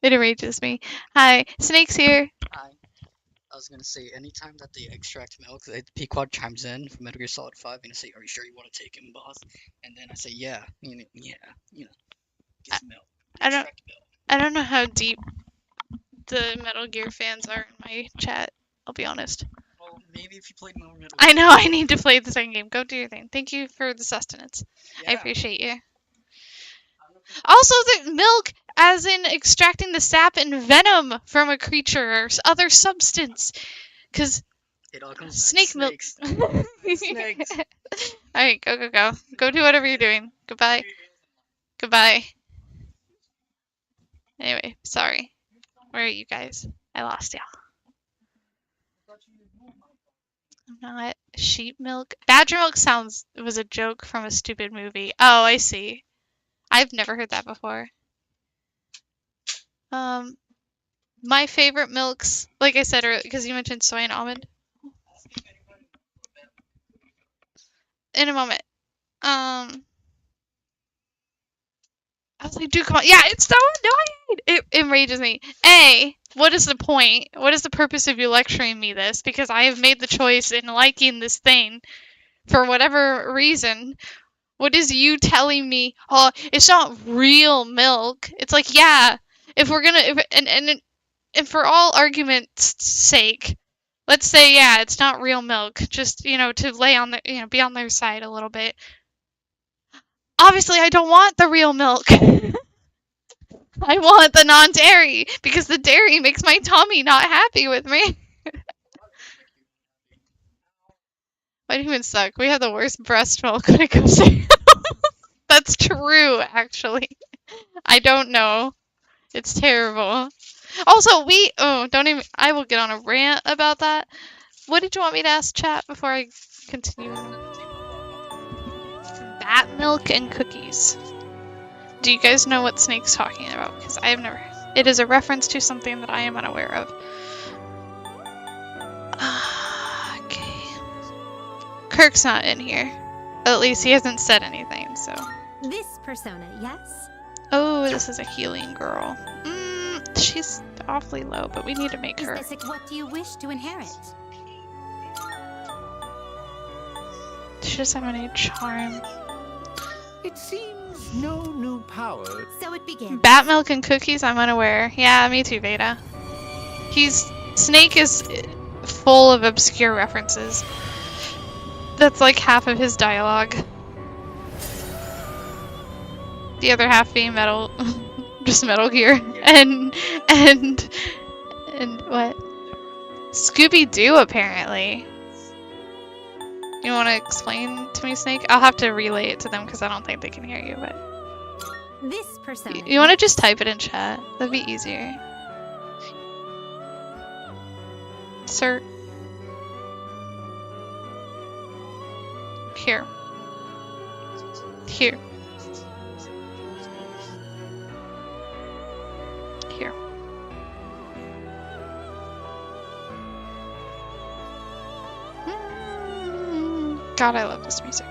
It enrages me. Hi, Snake's here. Hi. I was gonna say, anytime that they extract milk, Pequod chimes in from Metal Gear Solid 5 and say, "Are you sure you want to take him, boss?" And then I say, "Yeah, get some milk." I don't. Extract milk. I don't know how deep the Metal Gear fans are in my chat. I'll be honest. Well, maybe if you played more Metal I Gear. know I need to play the second game. Go do your thing. Thank you for the sustenance. I Yeah. appreciate you. Also, the milk, as in extracting the sap and venom from a creature or other substance. Because It all comes snake back to milk. snakes. Snakes. Alright, go. Go do whatever you're doing. Goodbye. Goodbye. Anyway, sorry. Where are you guys? I lost y'all. I'm not. Sheep milk? Badger milk was a joke from a stupid movie. Oh, I see. I've never heard that before. My favorite milks, like I said earlier, because you mentioned soy and almond. In a moment. I was like, dude, come on. Yeah, it's so annoying. It enrages me. What is the point? What is the purpose of you lecturing me this? Because I have made the choice in liking this thing for whatever reason. What is you telling me? Oh, it's not real milk. It's like, yeah, if we're gonna, and for all argument's sake, let's say, yeah, it's not real milk. Just, to lay on the, be on their side a little bit. Obviously, I don't want the real milk. I want the non-dairy because the dairy makes my tummy not happy with me. White humans suck. We have the worst breast milk when it comes to. That's true, actually. I don't know. It's terrible. Also, don't even. I will get on a rant about that. What did you want me to ask chat before I continue? Bat milk and cookies. Do you guys know what Snake's talking about? Because I have never. It is a reference to something that I am unaware of. Okay. Kirk's not in here. At least he hasn't said anything, so. This persona, yes? Oh, this is a healing girl. She's awfully low, but we need to make her. Is this what do you wish to inherit? She doesn't have any charm. It seems no new power. So it begins. Bat milk and cookies, I'm unaware. Yeah, me too, Veda. Snake is full of obscure references. That's like half of his dialogue. The other half being just Metal Gear. And what? Scooby-Doo, apparently. You want to explain to me, Snake? I'll have to relay it to them because I don't think they can hear you, but... This persona. You want to just type it in chat? That'd be easier. Sir. Here. Here. Here. God, I love this music.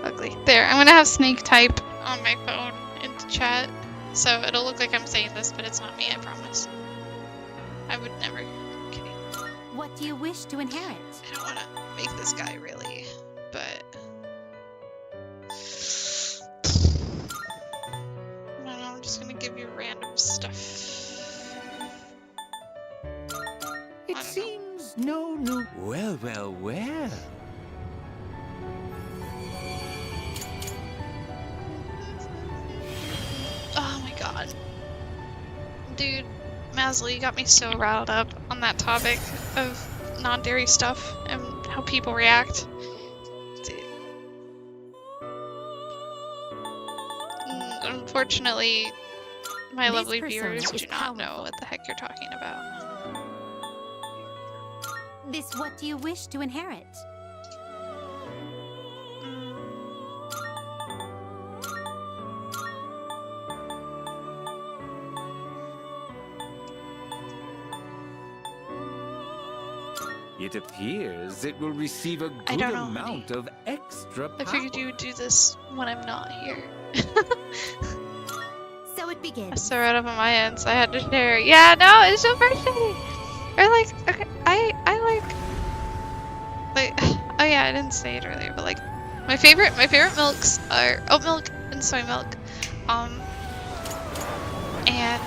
Ugly. There, I'm gonna have Snake type on my phone into chat, so it'll look like I'm saying this, but it's not me, I promise. I would never. I'm kidding. What do you wish to inherit? I don't want to make this guy really, but... I don't know, I'm just gonna give you random stuff. It seems no new. Well. Oh my god. Dude, Masley, you got me so riled up on that topic of non-dairy stuff and how people react. Dude. Unfortunately, my lovely viewers do not know what the heck you're talking about. This what do you wish to inherit? It appears it will receive a I good don't know, amount of extra I power. figured you would do this when I'm not here. So it I begins. saw it up on my end, so I had to share. Yeah, no, it's your birthday! Or like, okay, I like, oh yeah, I didn't say it earlier, but like, my favorite milks are oat milk and soy milk. And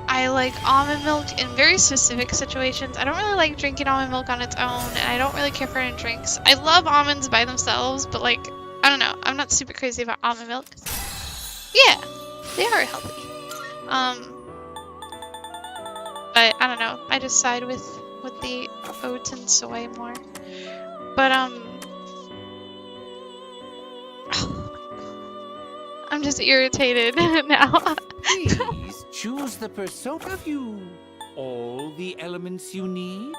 I like almond milk in very specific situations. I don't really like drinking almond milk on its own, and I don't really care for it in drinks. I love almonds by themselves, but like, I don't know. I'm not super crazy about almond milk. Yeah, they are healthy. But I don't know. I just side with the oats and soy more. But I'm just irritated now. Please choose the persona. Have you all the elements you need?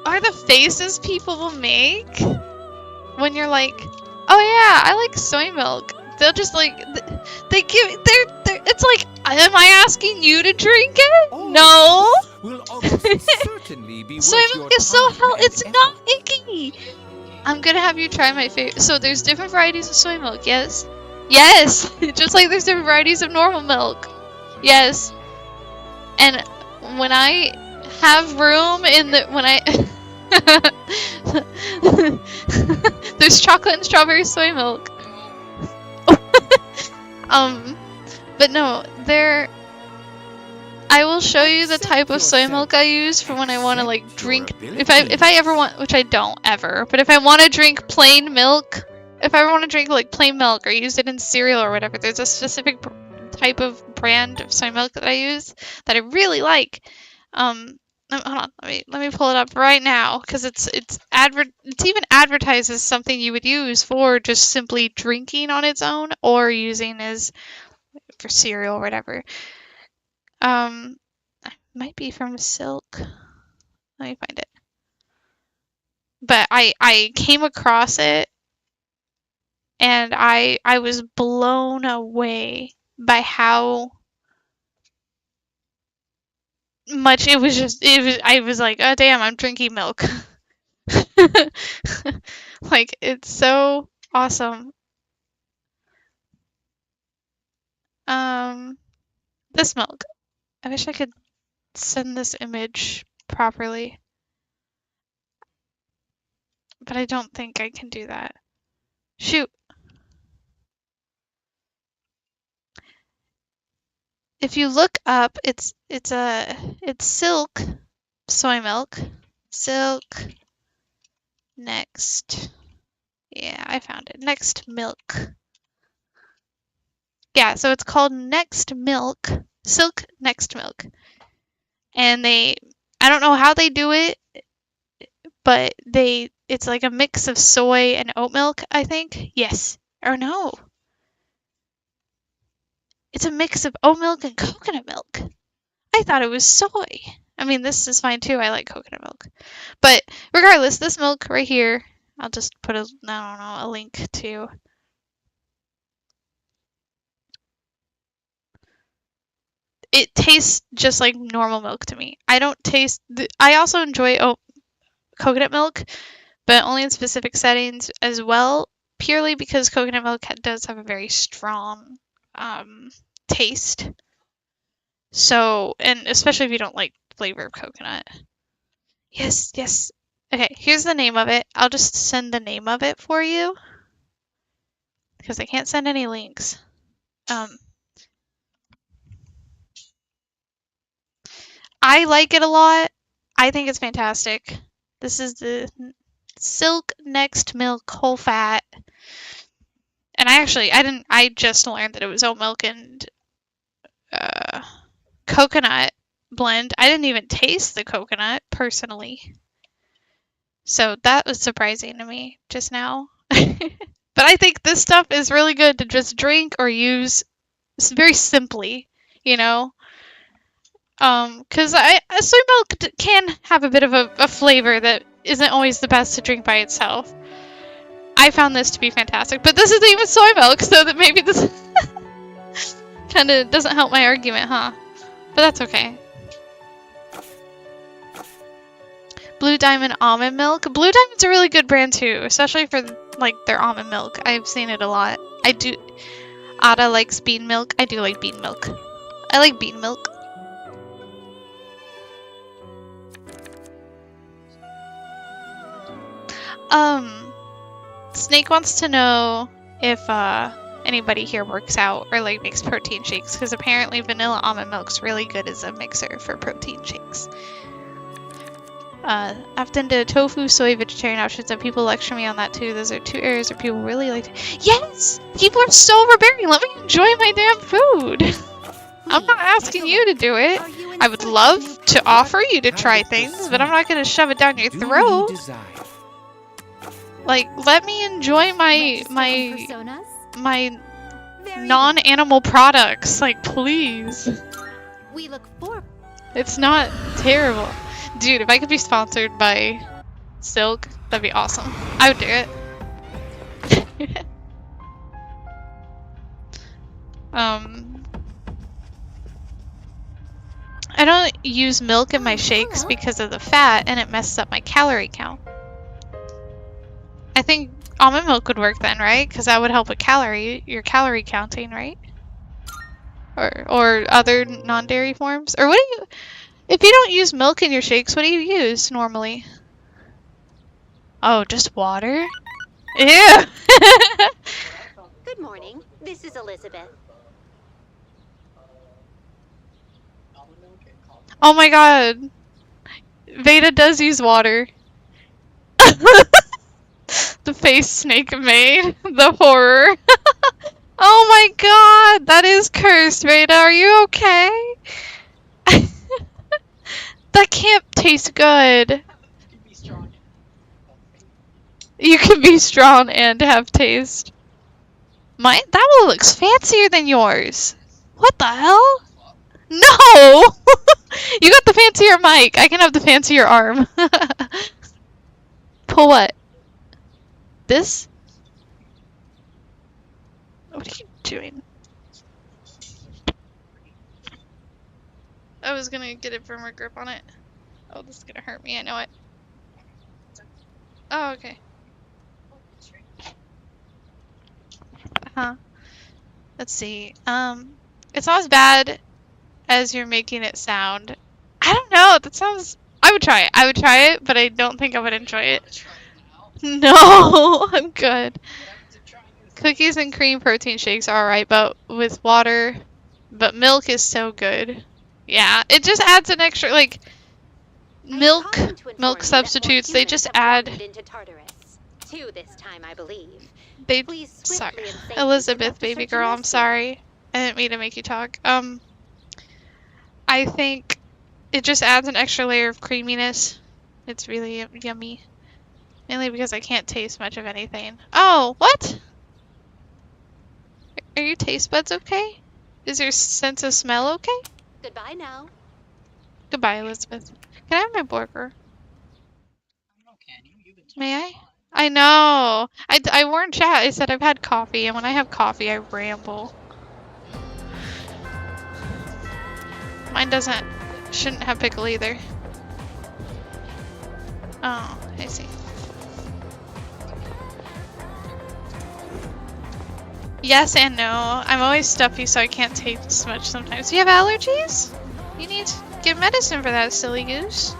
Are the faces people will make when you're like, oh yeah, I like soy milk? They'll just like, they give, they're, it's like, am I asking you to drink it? All No! of this will almost certainly be Soy worth milk your is so time hell, and it's effort. not icky! I'm gonna have you try my favorite. So there's different varieties of soy milk, yes? Yes! Just like there's different varieties of normal milk. Yes. And when I have room in the, when I, there's chocolate and strawberry soy milk. But no, I will show you the type of soy milk I use for when I want to like drink. If I ever want, which I don't ever, but if I want to drink plain milk, if I ever want to drink like plain milk or use it in cereal or whatever, there's a specific type of brand of soy milk that I use that I really like. Hold on, let me pull it up right now because it's even advertised as something you would use for just simply drinking on its own or using as for cereal or whatever. Might be from Silk. Let me find it. But I came across it and I was blown away by how much it was I was like, oh damn, I'm drinking milk. Like, it's so awesome. This milk. I wish I could send this image properly. But I don't think I can do that. Shoot. If you look up, it's Silk soy milk. Silk Next. Yeah, I found it. Next Milk. Yeah, so it's called Next Milk. Silk Next Milk. And I don't know how they do it, but it's like a mix of soy and oat milk, I think. Yes. Or no. It's a mix of oat milk and coconut milk. I thought it was soy. I mean, this is fine too. I like coconut milk. But regardless, this milk right here, I'll just put a link to. It tastes just like normal milk to me. I don't taste. I also enjoy coconut milk, but only in specific settings as well. Purely because coconut milk does have a very strong taste. So, and especially if you don't like flavor of coconut. Yes, yes. Okay, here's the name of it. I'll just send the name of it for you because I can't send any links. I like it a lot. I think it's fantastic. This is the Silk Next Milk whole fat. And I just learned that it was oat milk and coconut blend. I didn't even taste the coconut personally. So that was surprising to me just now. But I think this stuff is really good to just drink or use very simply, you know? Because soy milk can have a bit of a flavor that isn't always the best to drink by itself. I found this to be fantastic, but this isn't even soy milk, so that maybe this kind of doesn't help my argument, huh? But that's okay. Blue Diamond almond milk. Blue Diamond's a really good brand too, especially for like their almond milk. I've seen it a lot. I do. Ada likes bean milk. I do like bean milk. I like bean milk. Snake wants to know if anybody here works out or like makes protein shakes, because apparently vanilla almond milk's really good as a mixer for protein shakes. I've done the tofu, soy, vegetarian options, and people lecture me on that too. Those are two areas where people really like to— Yes! People are so overbearing! Let me enjoy my damn food! I'm not asking you to do it. I would love to offer you to try things, but I'm not gonna shove it down your throat. Like, let me enjoy my non-animal products. Like, please. We look forward. It's not terrible. Dude, if I could be sponsored by Silk, that'd be awesome. I would do it. I don't use milk in my shakes because of the fat, and it messes up my calorie count. I think almond milk would work then, right? Because that would help with your calorie counting, right? Or other non-dairy forms. Or what do you— if you don't use milk in your shakes, what do you use normally? Oh, just water? Ew! Good morning. This is Elizabeth. Oh my god. Veda does use water. The face Snake made. The horror. Oh my god! That is cursed, Veda. Are you okay? That can't taste good. You can be strong and have taste. That one looks fancier than yours. What the hell? No! You got the fancier mic. I can have the fancier arm. Pull what? This? What are you doing? I was gonna get a firmer grip on it. Oh, this is gonna hurt me. I know it. Oh, okay. Let's see. It's not as bad as you're making it sound. I don't know. That sounds— I would try it. I would try it, but I don't think I would enjoy it. No, I'm good. Cookies and cream protein shakes are alright, but with water. But milk is so good. Yeah, it just adds an extra, like, milk substitutes. They just add. This time, I believe. Sorry, Elizabeth, baby girl. I'm sorry. I didn't mean to make you talk. I think it just adds an extra layer of creaminess. It's really yummy. Mainly because I can't taste much of anything. Oh, what? Are your taste buds okay? Is your sense of smell okay? Goodbye now. Goodbye, Elizabeth. Can I have my burger? May I? I know. I warned chat. I said I've had coffee, and when I have coffee, I ramble. Mine shouldn't have pickle either. Oh, I see. Yes and no. I'm always stuffy, so I can't taste much sometimes. You have allergies? You need to get medicine for that, silly goose.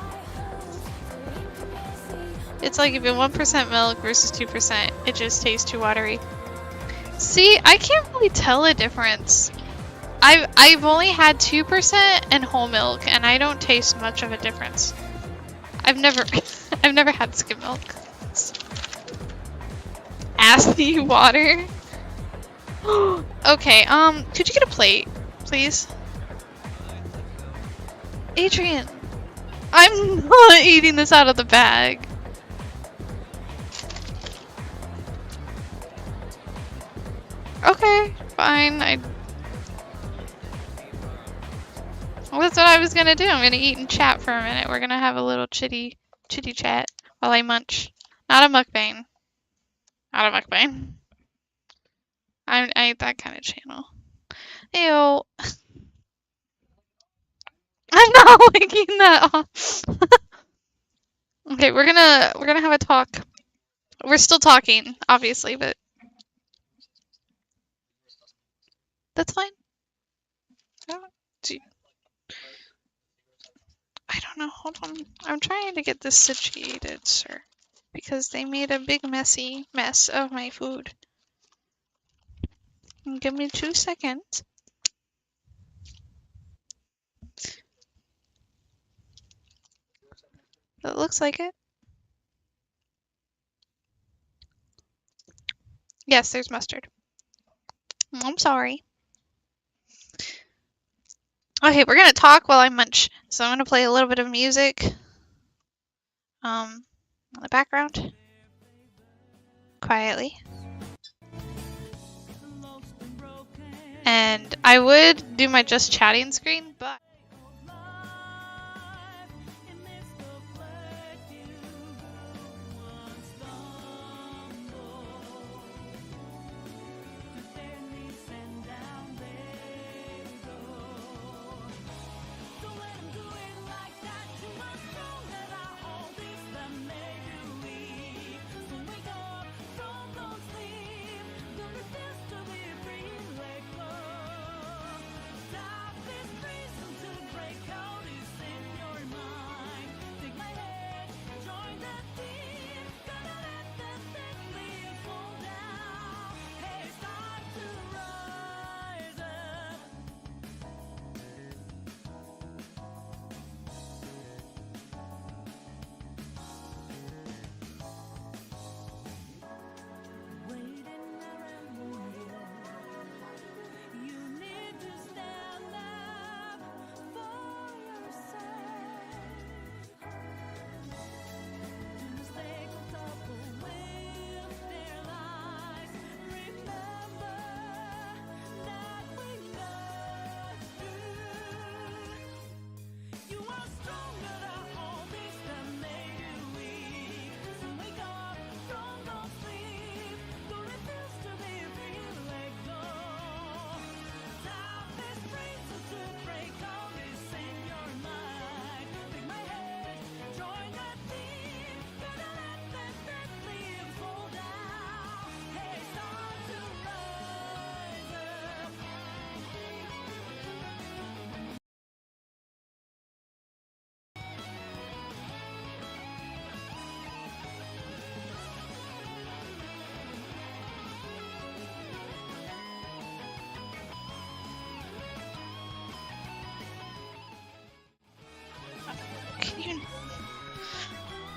It's like if you 1% milk versus 2%, it just tastes too watery. See, I can't really tell a difference. I've only had 2% and whole milk, and I don't taste much of a difference. I've never had skim milk. Assy water. Okay, could you get a plate, please? Adrian, I'm not eating this out of the bag. Okay, fine. Well, that's what I was gonna do. I'm gonna eat and chat for a minute. We're gonna have a little chitty chat while I munch. Not a mukbang. Not a mukbang. I ain't that kind of channel. Ew. I'm not liking that off. Okay, we're gonna have a talk. We're still talking, obviously, but that's fine. I don't know. Hold on. I'm trying to get this situated, sir, because they made a big messy mess of my food. Give me 2 seconds. That looks like it. Yes, there's mustard. I'm sorry. Okay, we're gonna talk while I munch. So I'm gonna play a little bit of music. On the background. Quietly. And I would do my just chatting screen, but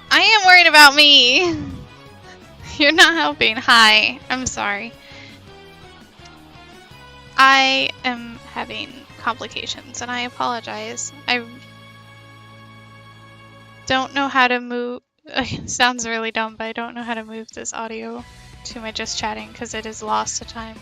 I am worried about me. You're not helping. Hi, I'm sorry. I am having complications and I apologize. I don't know how to move. It sounds really dumb, but I don't know how to move this audio to my just chatting because it is lost to time.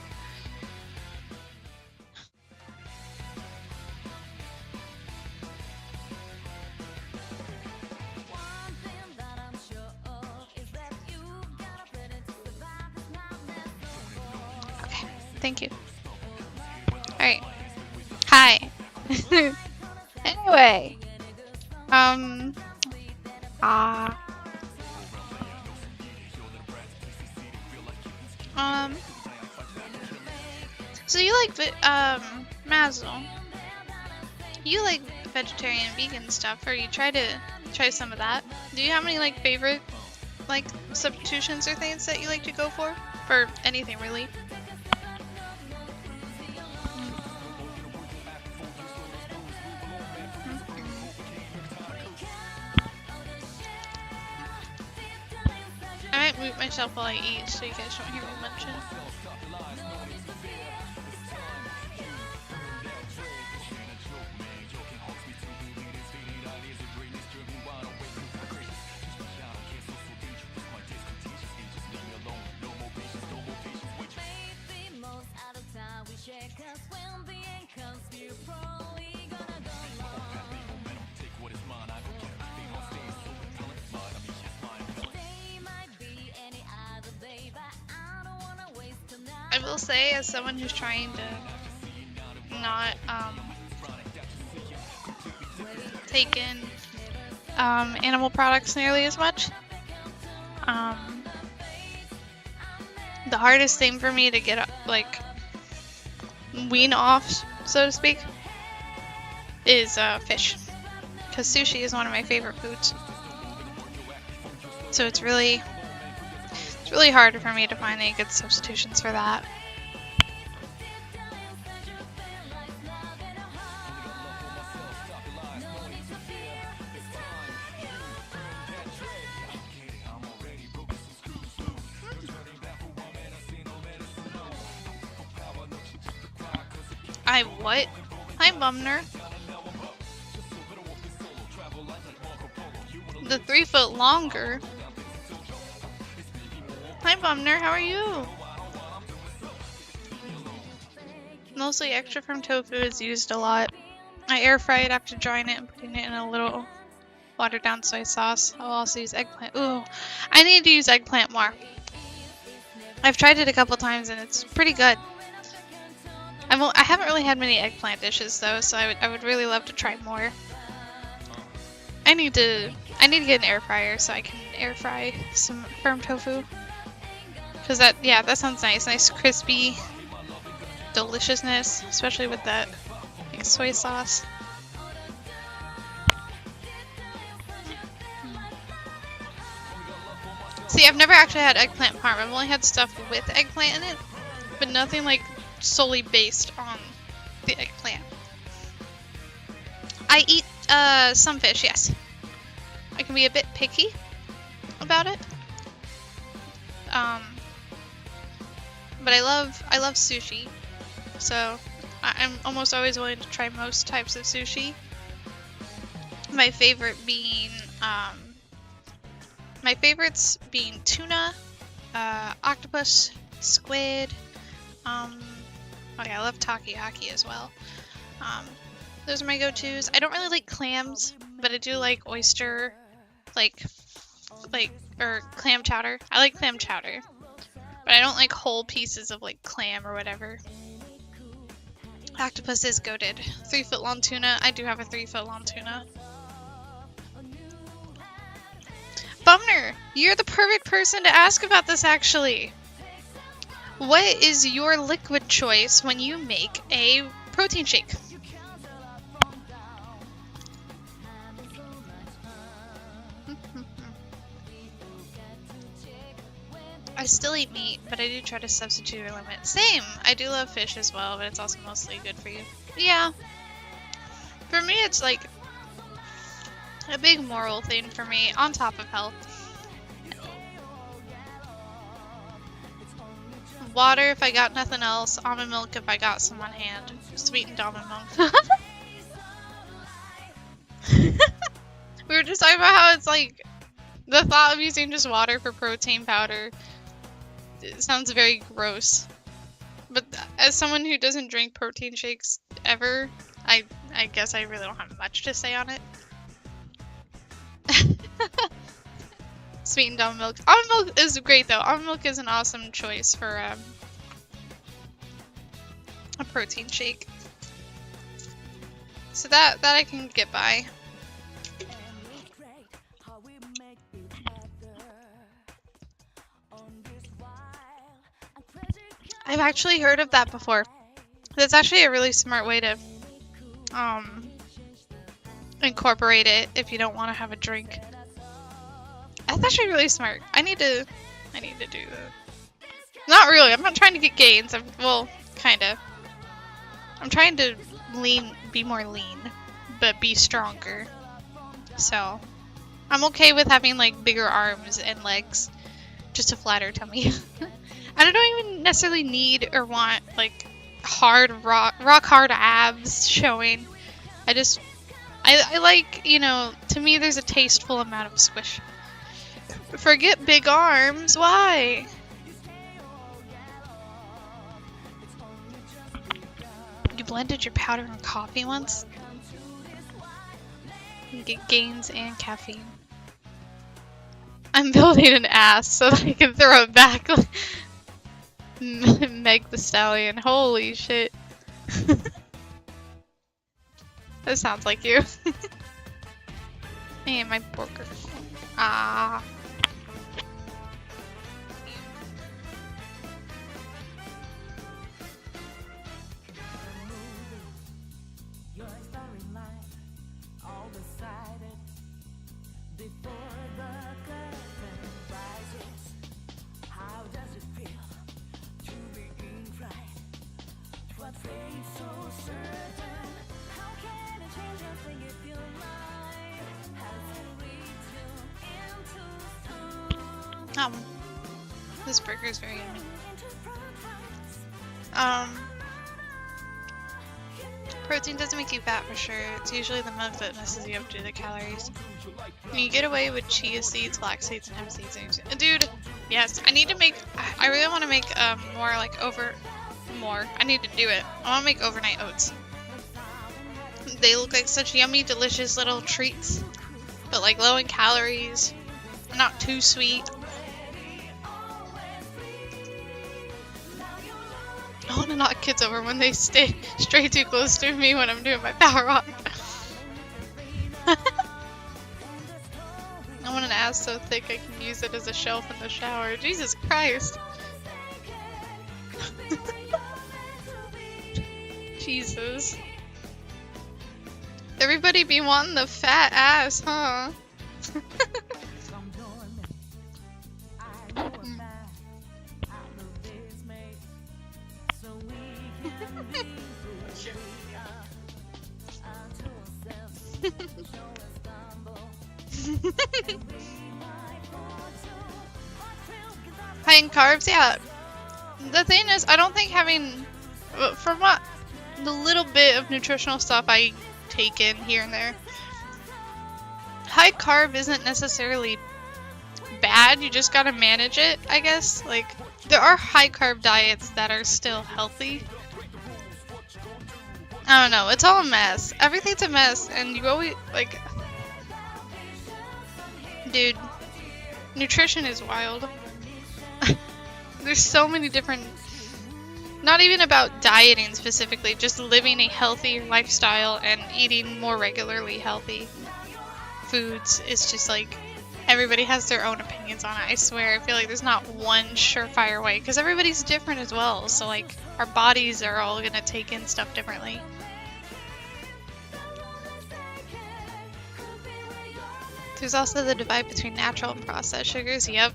Okay, thank you. Alright. Hi. Anyway. So you like, Mazel, you like vegetarian, vegan stuff, or you try some of that. Do you have any, like, favorite, like, substitutions or things that you like to go for? For anything, really? I might mute myself while I eat so you guys don't hear me munching. I will say, as someone who's trying to not take in animal products nearly as much. The hardest thing for me to get like wean off, so to speak, is fish, because sushi is one of my favorite foods. So it's really hard for me to find any good substitutions for that. What? Hi, Bumner. The 3 foot longer. Hi, Bumner. How are you? Mostly extra from tofu is used a lot. I air fry it after drying it and putting it in a little watered down soy sauce. I'll also use eggplant. Ooh, I need to use eggplant more. I've tried it a couple times and it's pretty good. I haven't really had many eggplant dishes though, so I would really love to try more. I need to get an air fryer so I can air fry some firm tofu. Cause that sounds nice. Nice crispy deliciousness, especially with that like, soy sauce. See, I've never actually had eggplant parm. I've only had stuff with eggplant in it, but nothing like solely based on the eggplant. I eat some fish, yes. I can be a bit picky about it. But I love sushi. So I'm almost always willing to try most types of sushi. My favorite being my favorites being tuna, octopus, squid, oh yeah, I love takoyaki as well. Those are my go-tos. I don't really like clams, but I do like oyster, or clam chowder. I like clam chowder, but I don't like whole pieces of like clam or whatever. Octopus is goated. 3 foot long tuna. I do have a 3 foot long tuna. Bumner, you're the perfect person to ask about this actually. What is your liquid choice when you make a protein shake? I still eat meat, but I do try to substitute or limit. Same! I do love fish as well, but it's also mostly good for you. Yeah. For me, it's like a big moral thing for me, on top of health. Water if I got nothing else. Almond milk if I got some on hand. Sweetened almond milk. We were just talking about how it's like the thought of using just water for protein powder. It sounds very gross. But as someone who doesn't drink protein shakes ever, I guess I really don't have much to say on it. Sweetened almond milk. Almond milk is great though. Almond milk is an awesome choice for a protein shake. So that I can get by. I've actually heard of that before. That's actually a really smart way to incorporate it if you don't want to have a drink. That's actually really smart. I need to do that. Not really. I'm not trying to get gains. Well, kind of. I'm trying to be more lean, but be stronger. So, I'm okay with having like bigger arms and legs, just a flatter tummy. I don't even necessarily need or want like hard rock hard abs showing. I like, you know, to me there's a tasteful amount of squish. Forget big arms, why? You blended your powder and coffee once? You get gains and caffeine. I'm building an ass so that I can throw it back. Meg the Stallion, holy shit. That sounds like you. And my burger. Ah. Your storyline, all decided before the curtain rises. How does it feel to be in right? What feels so certain? How can it change your thing if you lie? How to retune into stone? This burger is very yummy. Protein doesn't make you fat for sure. It's usually the milk that messes you up due to the calories. You get away with chia seeds, flax seeds, and hemp seeds. Dude, yes, I need to make. I really want to make more like I need to do it. I want to make overnight oats. They look like such yummy, delicious little treats, but like low in calories, not too sweet. I want to knock kids over when they stray too close to me when I'm doing my power walk. I want an ass so thick I can use it as a shelf in the shower. Jesus Christ. Jesus. Everybody be wanting the fat ass, huh? High in carbs, yeah. The thing is, I don't think having, from what the little bit of nutritional stuff I take in here and there, high carb isn't necessarily bad. You just gotta manage it, I guess. Like, there are high carb diets that are still healthy. I don't know. It's all a mess. Everything's a mess, and you always like. Dude, nutrition is wild. There's so many different, not even about dieting specifically, just living a healthy lifestyle and eating more regularly healthy foods. It's just like, everybody has their own opinions on it. I swear, I feel like there's not one surefire way, because everybody's different as well. So like, our bodies are all gonna take in stuff differently. There's also the divide between natural and processed sugars. Yep.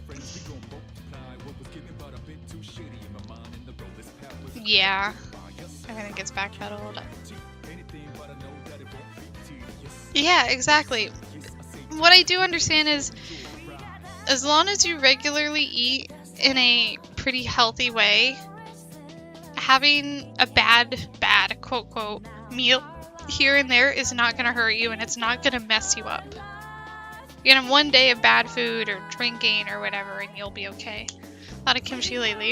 Yeah. Everything gets backpedaled. Yeah, exactly. What I do understand is, as long as you regularly eat in a pretty healthy way, having a bad, quote, quote, meal here and there is not going to hurt you, and it's not going to mess you up. You can have one day of bad food or drinking or whatever, and you'll be okay. A lot of kimchi lately.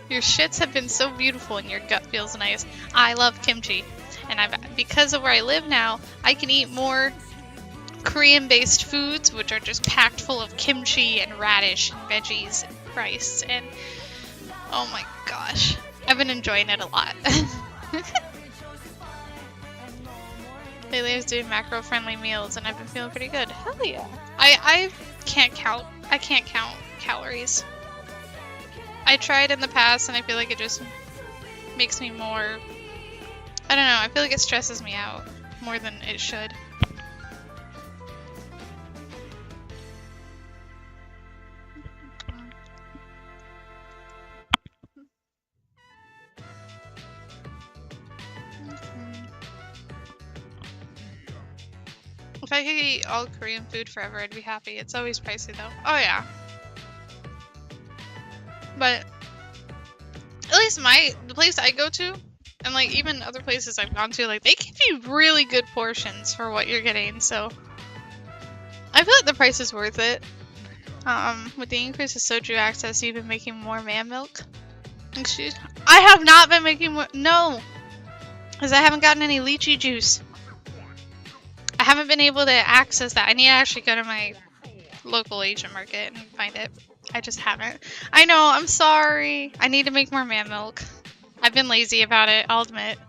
Your shits have been so beautiful and your gut feels nice. I love kimchi. And because of where I live now, I can eat more Korean-based foods, which are just packed full of kimchi and radish and veggies and rice. And oh my gosh, I've been enjoying it a lot. Lately I was doing macro-friendly meals and I've been feeling pretty good. Hell yeah. I can't count calories. I tried in the past and I feel like it just makes me more, I don't know, I feel like it stresses me out more than it should. If I could eat all Korean food forever, I'd be happy. It's always pricey though. Oh yeah. But at least the place I go to, and like even other places I've gone to, like they give you really good portions for what you're getting. So I feel like the price is worth it. With the increase of soju access, you've been making more man milk. Excuse? I have not been making more. No, because I haven't gotten any lychee juice. I haven't been able to access that. I need to actually go to my local Asian market and find it. I just haven't. I know, I'm sorry. I need to make more man milk. I've been lazy about it, I'll admit.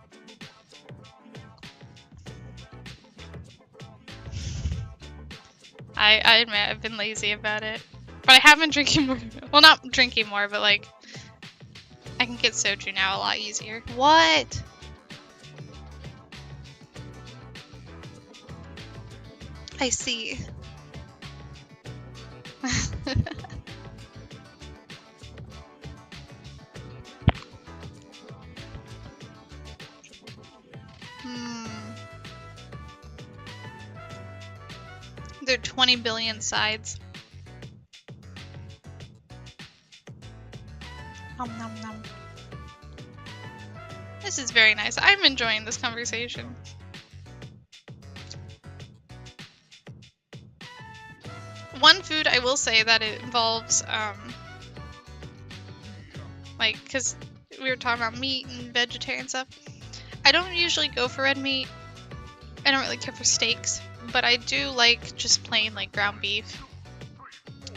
I admit I've been lazy about it. But I have been drinking more. Well, not drinking more, but like, I can get soju now a lot easier. What? I see. There are 20 billion sides. Nom nom nom. This is very nice. I'm enjoying this conversation. One food I will say that it involves, like, because we were talking about meat and vegetarian stuff. I don't usually go for red meat. I don't really care for steaks, but I do like just plain, like, ground beef.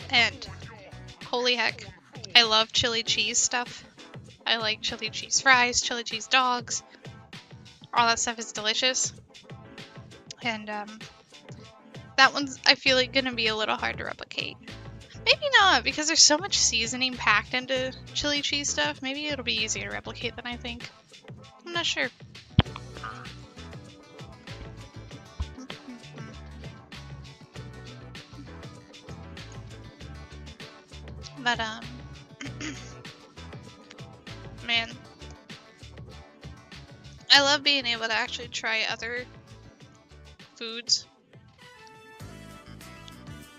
And holy heck, I love chili cheese stuff. I like chili cheese fries, chili cheese dogs. All that stuff is delicious. And, that one's, I feel like, gonna be a little hard to replicate. Maybe not, because there's so much seasoning packed into chili cheese stuff. Maybe it'll be easier to replicate than I think. I'm not sure. But, man. I love being able to actually try other foods.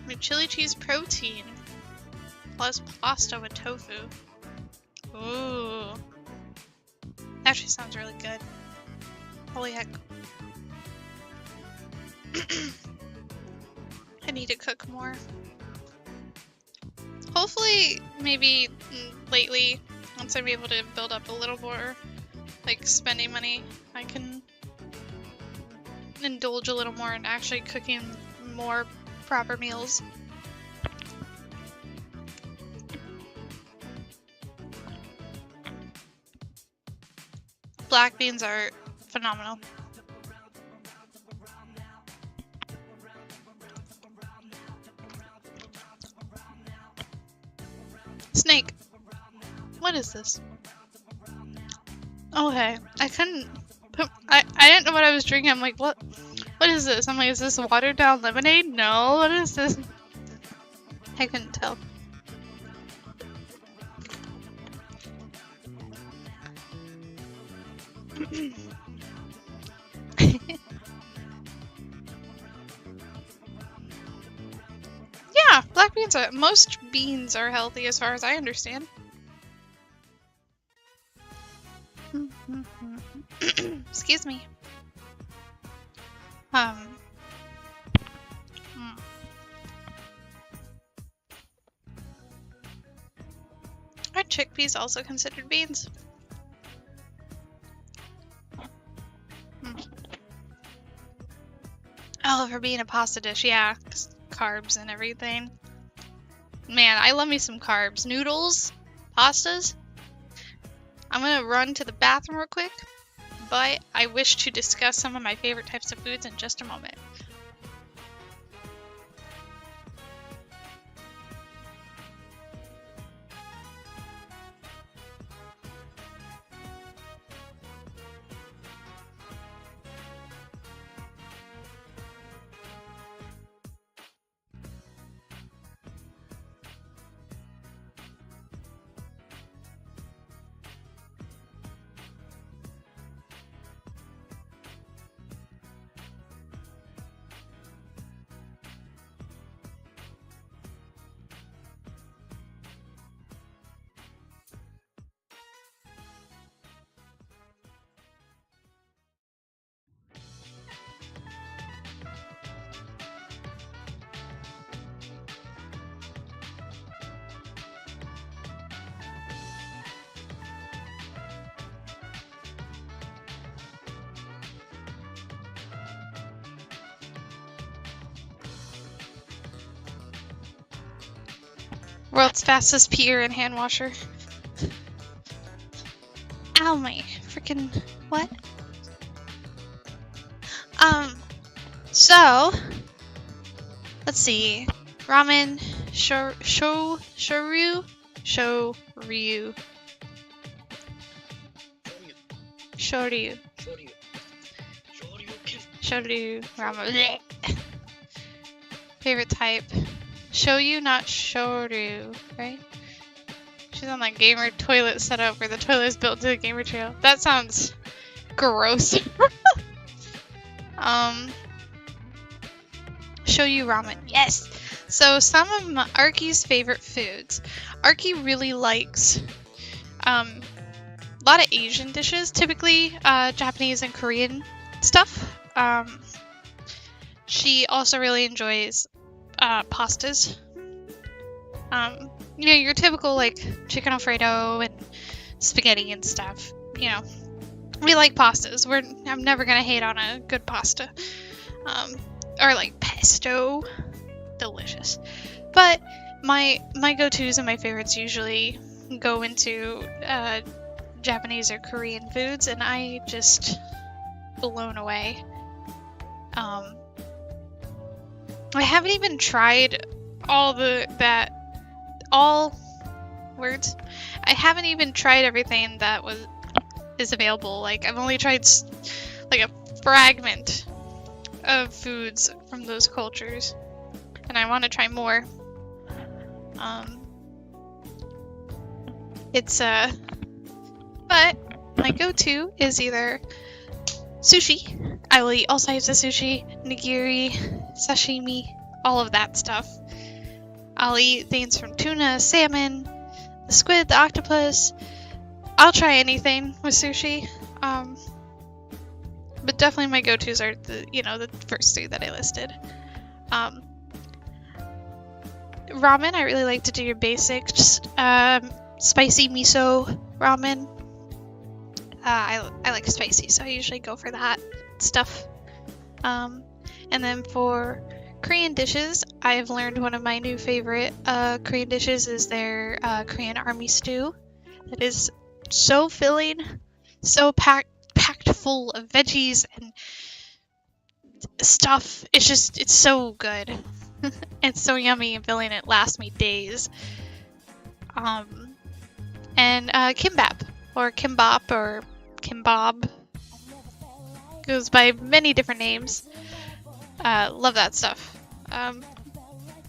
I mean, chili cheese protein plus pasta with tofu. Ooh. Actually sounds really good. Holy heck. I need to cook more. Hopefully, maybe lately, once I'm able to build up a little more, like, spending money, I can indulge a little more in actually cooking more proper meals. Black beans are phenomenal. Snake. What is this? Okay, I couldn't put, I didn't know what I was drinking. I'm like, what is this? I'm like, is this watered down lemonade? No, what is this? I couldn't tell. Yeah, black beans are, most beans are healthy as far as I understand. Excuse me. Are chickpeas also considered beans? Oh, for being a pasta dish, yeah. Carbs and everything. Man, I love me some carbs. Noodles, pastas. I'm gonna run to the bathroom real quick, but I wish to discuss some of my favorite types of foods in just a moment. World's fastest peer and hand washer. Ow, my freaking what? So Let's see. Ramen, shoryu, ramen. Blech. Favorite type. Shoyu, not shoryu, right? She's on that gamer toilet setup where the toilet is built to the gamer trail. That sounds gross. Shoyu ramen. Yes! So some of Arkie's favorite foods. Arkie really likes a lot of Asian dishes, typically Japanese and Korean stuff. She also really enjoys pastas. You know, your typical like chicken alfredo and spaghetti and stuff. You know, we like pastas. I'm never gonna hate on a good pasta. Or like pesto, delicious. But my go-tos and my favorites usually go into Japanese or Korean foods, and I just blown away. I haven't even tried all words. I haven't even tried everything that is available. Like I've only tried like a fragment of foods from those cultures, and I want to try more. But my go-to is either sushi. I will eat all types of sushi, nigiri, sashimi, all of that stuff. I'll eat things from tuna, salmon, the squid, the octopus. I'll try anything with sushi. But definitely my go-tos are the first three that I listed. Ramen, I really like to do your basics. Spicy miso ramen. I like spicy, so I usually go for that stuff. And then for Korean dishes, I've learned one of my new favorite Korean dishes is their Korean army stew. That is so filling, so packed full of veggies and stuff. It's so good. It's so yummy and filling. It lasts me days. And kimbap or kimbap or kimbab goes by many different names. Love that stuff.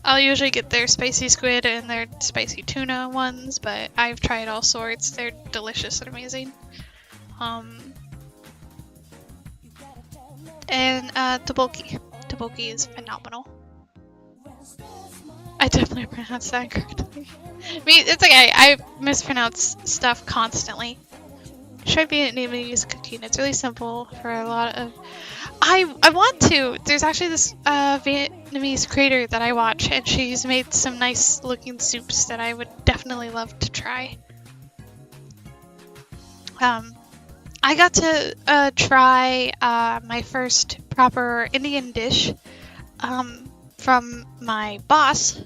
I'll usually get their spicy squid and their spicy tuna ones, but I've tried all sorts. They're delicious and amazing. And tteokbokki. Tteokbokki is phenomenal. I definitely pronounced that correctly. I mean, it's okay. I mispronounce stuff constantly. Try Vietnamese cooking. It's really simple for a lot of... I want to. There's actually this Vietnamese creator that I watch, and she's made some nice looking soups that I would definitely love to try. I got to try my first proper Indian dish from my boss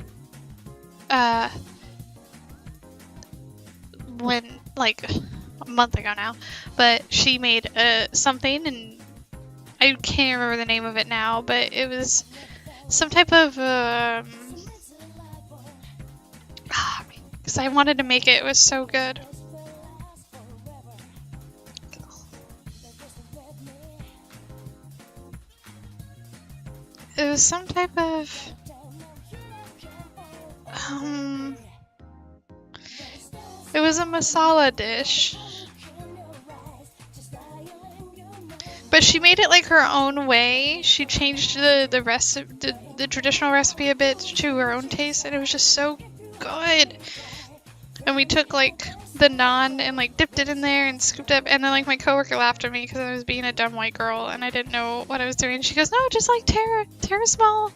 like a month ago now, but she made something, and I can't remember the name of it now, but it was some type of because I wanted to make it. It was so good. It was some type of it was a masala dish, but she made it like her own way. She changed the recipe, the traditional recipe a bit to her own taste, and it was just so good. And we took like the naan and like dipped it in there and scooped up, and then like my coworker laughed at me because I was being a dumb white girl and I didn't know what I was doing. She goes, "No, just like tear a small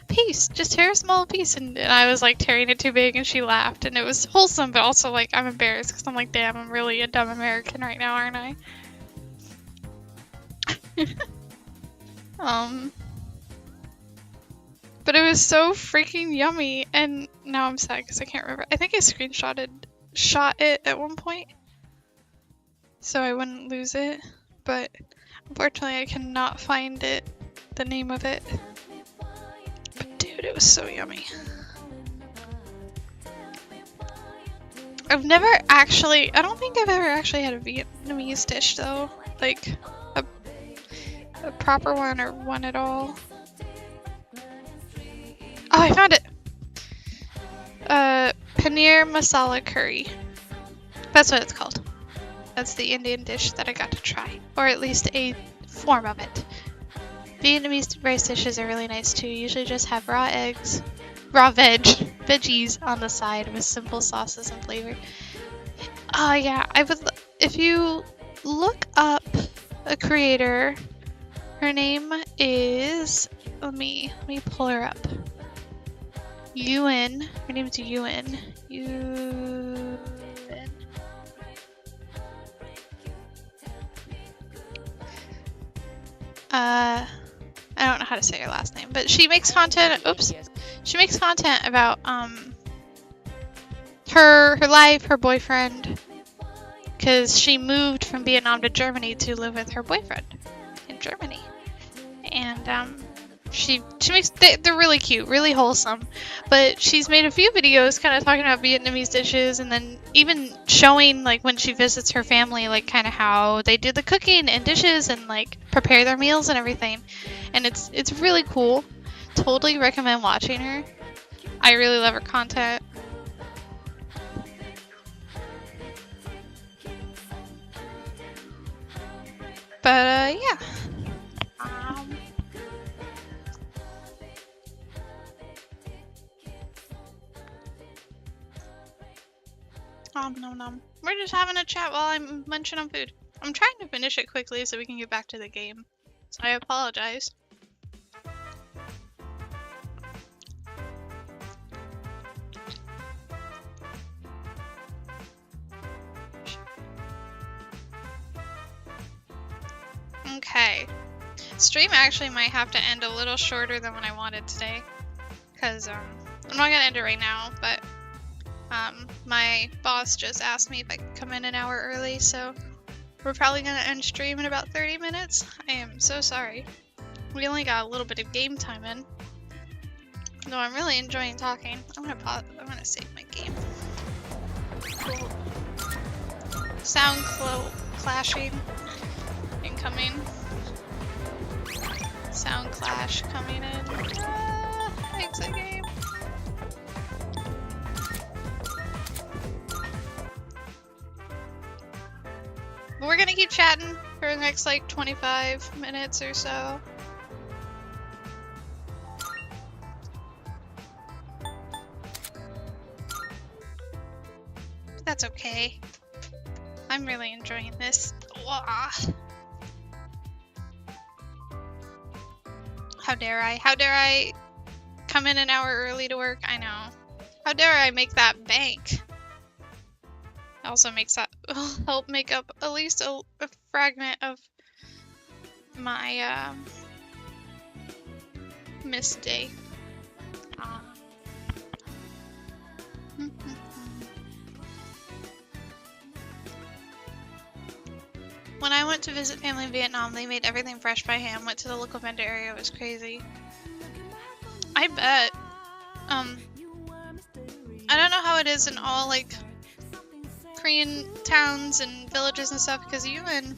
piece, just tear a small piece," and I was like tearing it too big, and she laughed, and it was wholesome, but also like I'm embarrassed because I'm like, damn, I'm really a dumb American right now, aren't I? But it was so freaking yummy, and now I'm sad because I can't remember. I think I shot it at one point, so I wouldn't lose it, but unfortunately I cannot find it, the name of it. But dude, it was looks so yummy. I've never actually, I don't think I've ever actually had a Vietnamese dish though. Like, a proper one or one at all. Oh, I found it! Paneer masala curry. That's what it's called. That's the Indian dish that I got to try. Or at least a form of it. Vietnamese rice dishes are really nice too. Usually just have raw eggs, veggies on the side with simple sauces and flavor. Oh yeah, if you look up a creator, her name is, let me pull her up. Yuen, her name is Yuen. I don't know how to say her last name, but she makes content. Oops, she makes content about her life, her boyfriend, because she moved from Vietnam to Germany to live with her boyfriend in Germany, and she makes they're really cute, really wholesome. But she's made a few videos kind of talking about Vietnamese dishes, and then even showing like when she visits her family, like kind of how they do the cooking and dishes and like prepare their meals and everything. And it's really cool. Totally recommend watching her. I really love her content. But yeah. Nom nom. We're just having a chat while I'm munching on food. I'm trying to finish it quickly so we can get back to the game. So I apologize. Okay. Stream actually might have to end a little shorter than what I wanted today. Because, I'm not gonna end it right now, but my boss just asked me if I could come in an hour early, so we're probably gonna end stream in about 30 minutes. I am so sorry. We only got a little bit of game time in. No, I'm really enjoying talking. I'm gonna save my game. Cool. Sound clashing. Incoming. Sound clash coming in. Exit game. We're gonna keep chatting for the next like 25 minutes or so. That's okay. I'm really enjoying this. Wah. How dare I? How dare I come in an hour early to work? I know. How dare I make that bank? Also makes that help make up at least a fragment of my missed day. When I went to visit family in Vietnam, they made everything fresh by hand. Went to the local vendor area. It was crazy. I bet. I don't know how it is in all like Korean towns and villages and stuff, because Yuen,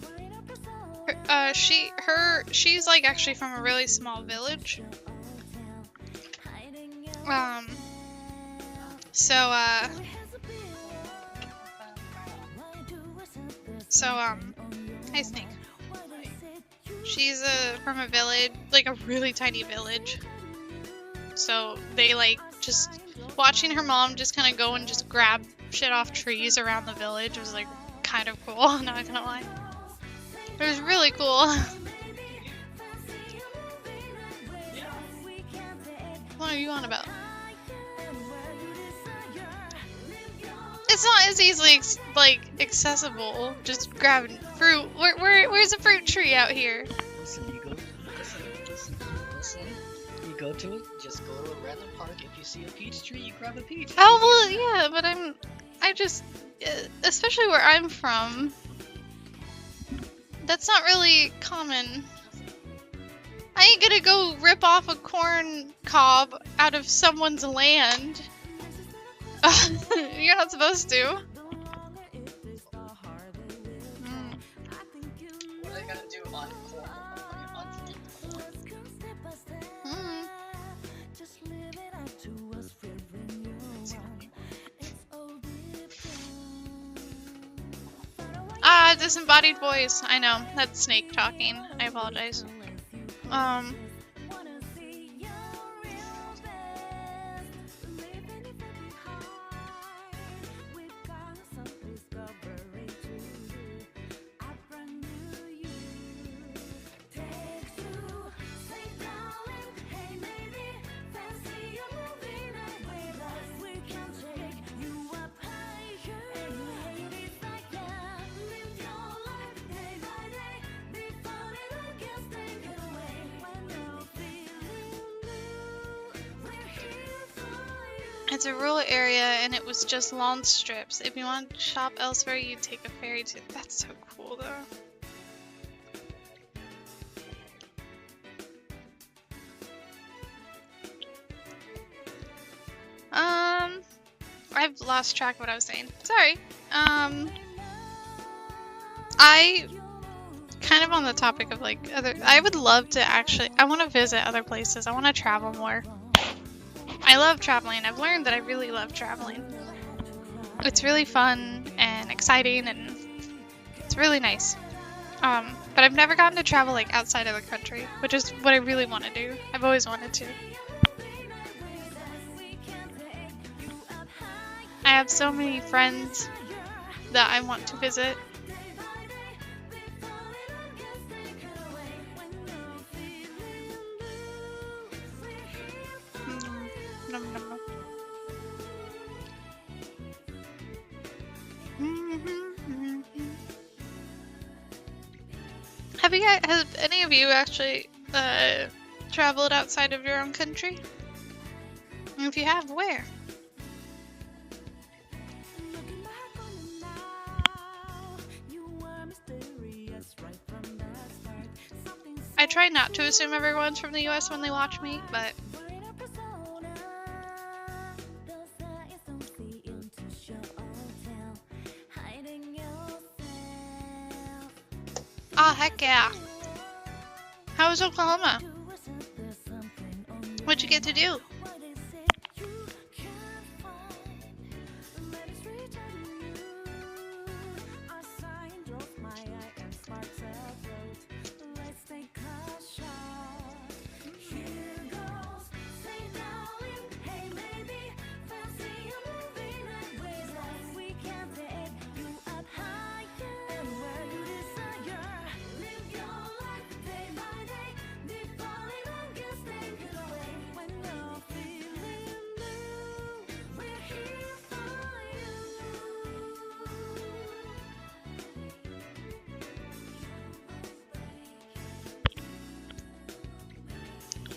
she's like actually from a really small village. Hi Snake. She's from a village, like a really tiny village. So they like just watching her mom just kind of go and just grab shit off trees around the village was like kind of cool, not gonna lie. It was really cool. What are you on about? It's not as easily accessible. Just grabbing fruit. Where's a fruit tree out here? Listen, you go to it, just go to a random park. If you see a peach tree, you grab a peach. Oh well, yeah, but I just, especially where I'm from, that's not really common. I ain't gonna go rip off a corn cob out of someone's land. You're not supposed to. What are they gonna do on corn? On Mm. Ah, disembodied voice. I know. That's Snake talking. I apologize. It's a rural area and it was just lawn strips. If you want to shop elsewhere, you take a ferry to. That's so cool though. I've lost track of what I was saying. Sorry. I kind of on the topic of like I would love to I want to visit other places. I want to travel more. I love traveling. I've learned that I really love traveling. It's really fun and exciting and it's really nice. But I've never gotten to travel like outside of the country, which is what I really want to do. I've always wanted to. I have so many friends that I want to visit. Nom, nom, nom. Have any of you actually traveled outside of your own country? And if you have, where? I try not to assume everyone's from the US when they watch me, but ah, heck yeah. How was Oklahoma? What'd you get to do?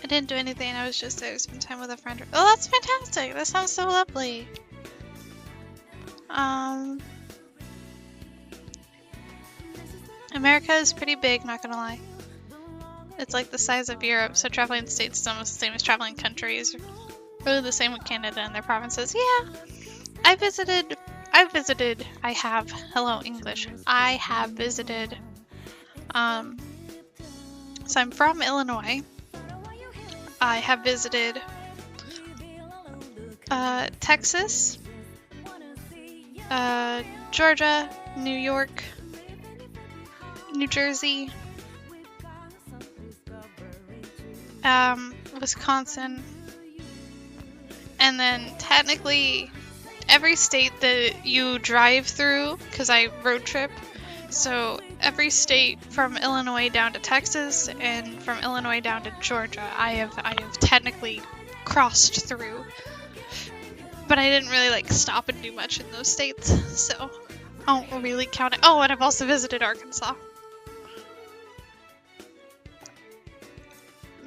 I didn't do anything, I was just there to spend time with a friend. Oh, that's fantastic! That sounds so lovely. America is pretty big, not gonna lie. It's like the size of Europe, so traveling the states is almost the same as traveling countries. Really the same with Canada and their provinces. Yeah, I have visited, hello English. I have visited, so I'm from Illinois. I have visited Texas, Georgia, New York, New Jersey, Wisconsin, and then technically every state that you drive through, because I road trip, so every state from Illinois down to Texas and from Illinois down to Georgia, I have technically crossed through. But I didn't really like stop and do much in those states, so I don't really count it. Oh, and I've also visited Arkansas.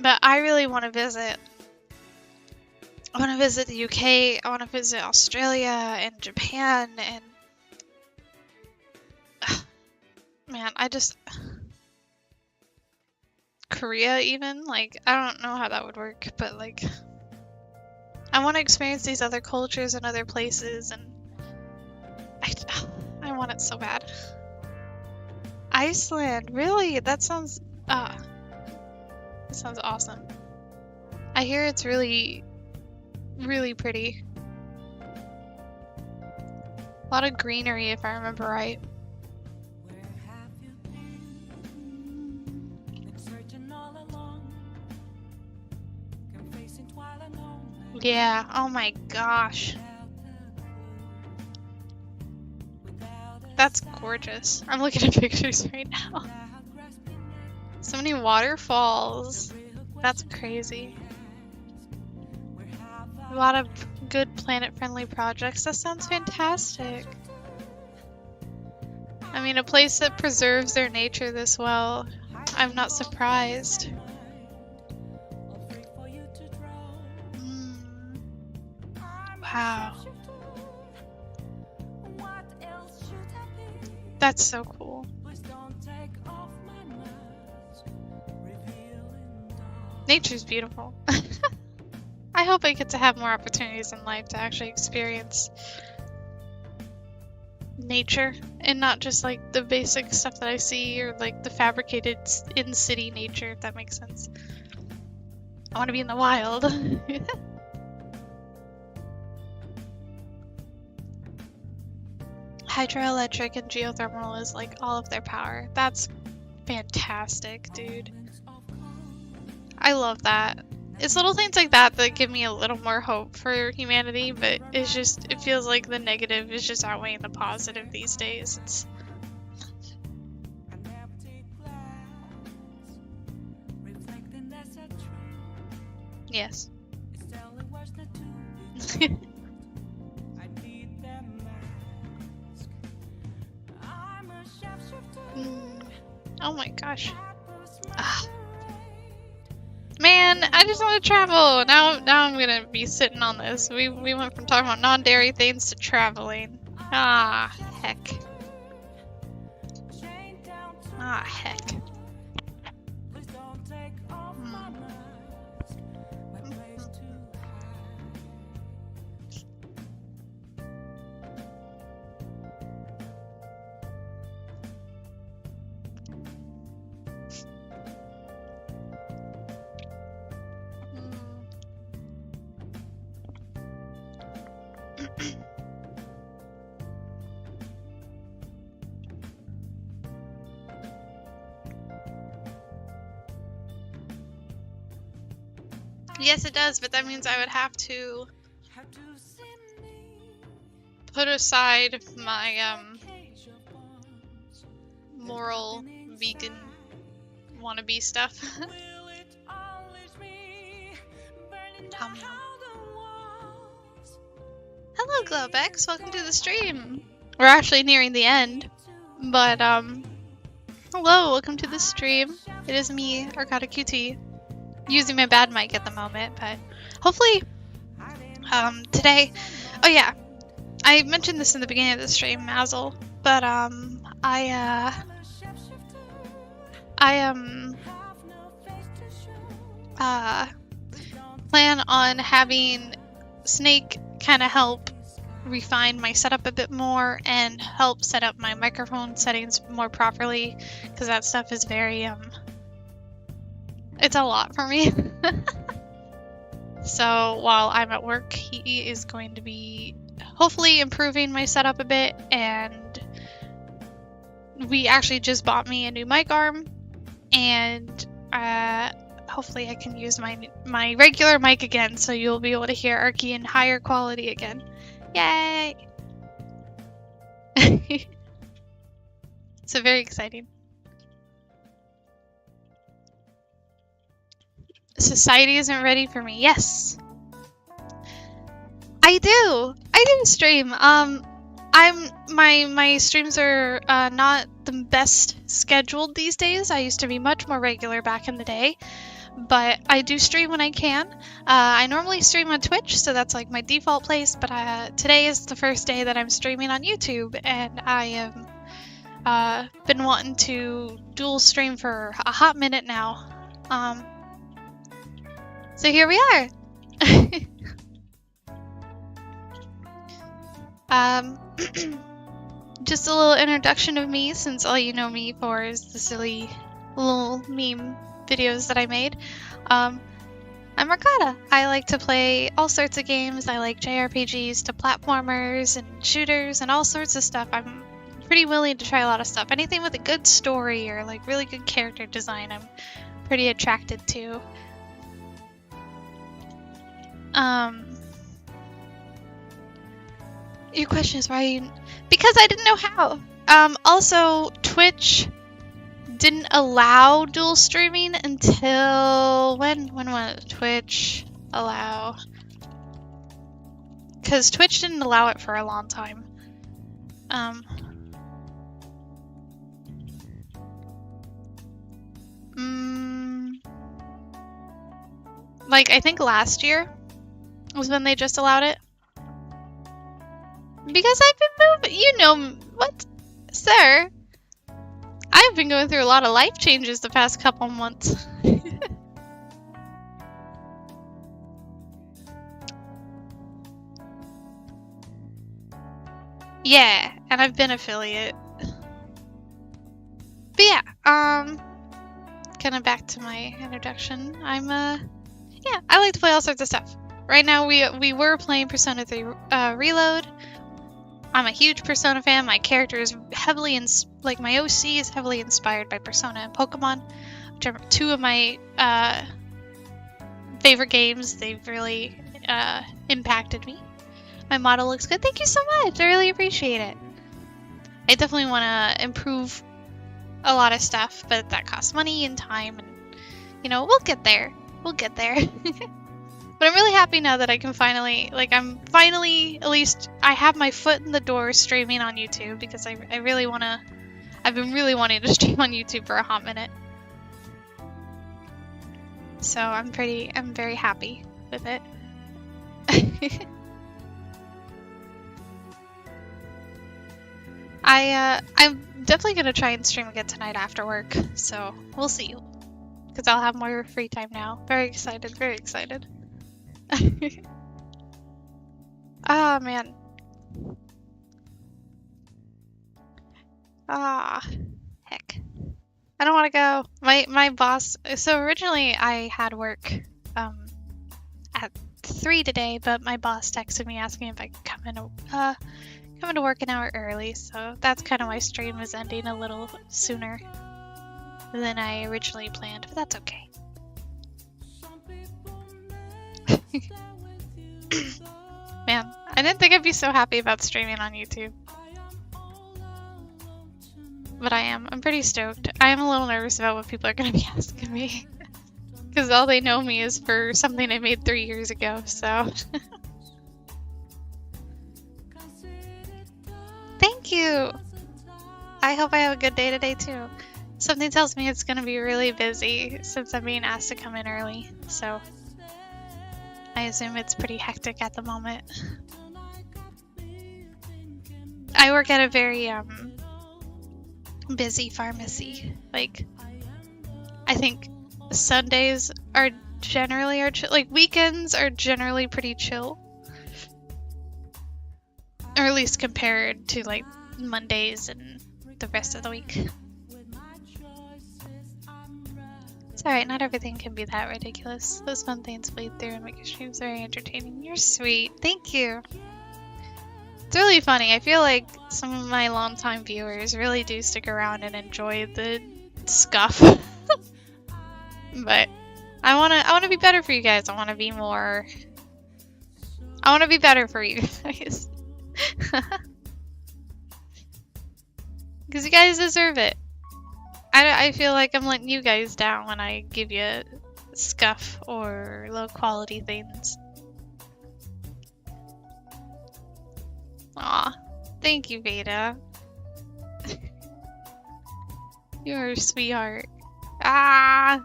But I really want to visit. I want to visit the UK, I want to visit Australia and Japan and man, Korea even. Like, I don't know how that would work, but like, I want to experience these other cultures and other places, and I want it so bad. Iceland, really? That sounds awesome. I hear it's really, really pretty. A lot of greenery, if I remember right. Yeah, oh my gosh. That's gorgeous. I'm looking at pictures right now. So many waterfalls. That's crazy. A lot of good planet-friendly projects. That sounds fantastic. I mean, a place that preserves their nature this well. I'm not surprised. Wow. That's so cool. Nature's beautiful. I hope I get to have more opportunities in life to actually experience nature and not just like the basic stuff that I see or like the fabricated in-city nature, if that makes sense. I want to be in the wild. Hydroelectric and geothermal is like all of their power. That's fantastic, dude. I love that. It's little things like that that give me a little more hope for humanity, but it's just, it feels like the negative is just outweighing the positive these days. It's... Yes. Oh my gosh. Ah. Man, I just want to travel. Now I'm gonna be sitting on this. We went from talking about non-dairy things to traveling. Ah, heck. Ah, heck. Yes, it does, but that means I would have to put aside my moral vegan wannabe stuff. Hello, Globex. Welcome to the stream. We're actually nearing the end, but hello, welcome to the stream. It is me, Arcata QT. Using my bad mic at the moment, but hopefully today, oh yeah, I mentioned this in the beginning of the stream, Mazel, but I plan on having Snake kind of help refine my setup a bit more and help set up my microphone settings more properly, because that stuff is very it's a lot for me. So while I'm at work, he is going to be hopefully improving my setup a bit, and we actually just bought me a new mic arm, and hopefully I can use my regular mic again, so you'll be able to hear Arkie in higher quality again. Yay! So very exciting. Society isn't ready for me. Yes, I do stream. My streams are not the best scheduled these days. I used to be much more regular back in the day, but I do stream when I can. I normally stream on Twitch, so that's like my default place, but today is the first day that I'm streaming on YouTube, and I have been wanting to dual stream for a hot minute now. So here we are. Just a little introduction of me, since all you know me for is the silly little meme videos that I made. I'm Ricotta. I like to play all sorts of games. I like JRPGs to platformers and shooters and all sorts of stuff. I'm pretty willing to try a lot of stuff. Anything with a good story or like really good character design, I'm pretty attracted to. Your question is why you... Because I didn't know how. Also, Twitch didn't allow dual streaming until... When was Twitch allow? Because Twitch didn't allow it for a long time. Like, I think last year was when they just allowed it. Because I've been moving, you know, what, sir? I've been going through a lot of life changes the past couple months. Yeah, and I've been affiliate. But yeah, kind of back to my introduction. Yeah, I like to play all sorts of stuff. Right now, we were playing Persona 3 Reload. I'm a huge Persona fan. My character is heavily like my OC is heavily inspired by Persona and Pokemon, which are two of my favorite games. They've really impacted me. My model looks good. Thank you so much. I really appreciate it. I definitely want to improve a lot of stuff, but that costs money and time, and you know, we'll get there. We'll get there. But I'm really happy now that I can finally, like, at least, I have my foot in the door streaming on YouTube, because I really want to, I've been really wanting to stream on YouTube for a hot minute. So I'm very happy with it. I'm definitely going to try and stream again tonight after work, so we'll see. Because I'll have more free time now. Very excited, very excited. Oh man. Ah, heck. I don't want to go. My boss. So originally I had work at 3 today, but my boss texted me asking if I could come into work an hour early. So that's kind of why stream is ending a little sooner than I originally planned, but that's okay. Man, I didn't think I'd be so happy about streaming on YouTube. But I am. I'm pretty stoked. I am a little nervous about what people are going to be asking me. Because all they know me is for something I made 3 years ago, so... Thank you! I hope I have a good day today, too. Something tells me it's going to be really busy since I'm being asked to come in early, so... I assume it's pretty hectic at the moment. I work at a very busy pharmacy. Like, I think Sundays are generally like weekends are generally pretty chill, or at least compared to like Mondays and the rest of the week. It's alright, not everything can be that ridiculous. Those fun things played through and make your streams very entertaining. You're sweet. Thank you. It's really funny. I feel like some of my longtime viewers really do stick around and enjoy the scuff. But I wanna be better for you guys. I wanna be better for you guys. Because you guys deserve it. I feel like I'm letting you guys down when I give you scuff or low quality things. Aw, thank you, Veda. You're a sweetheart. Ah,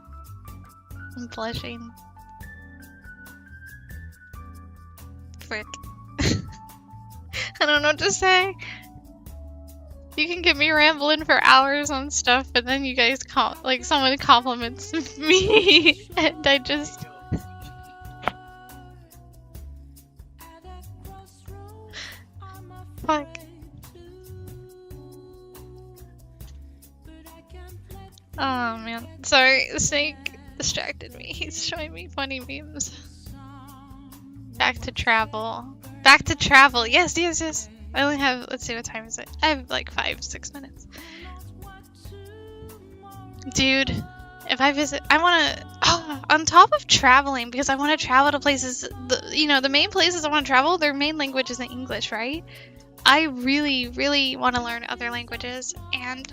I'm blushing. Frick. I don't know what to say. You can get me rambling for hours on stuff, and then you guys like someone compliments me, and I just. Fuck. Oh man, sorry, the snake distracted me. He's showing me funny memes. Back to travel. Back to travel. Yes, yes, yes. I only have, let's see, what time is it? I have like 5-6 minutes. Dude, if I visit, I want to, on top of traveling, because I want to travel to places, the main places I want to travel, their main language is English, right? I really, really want to learn other languages, and,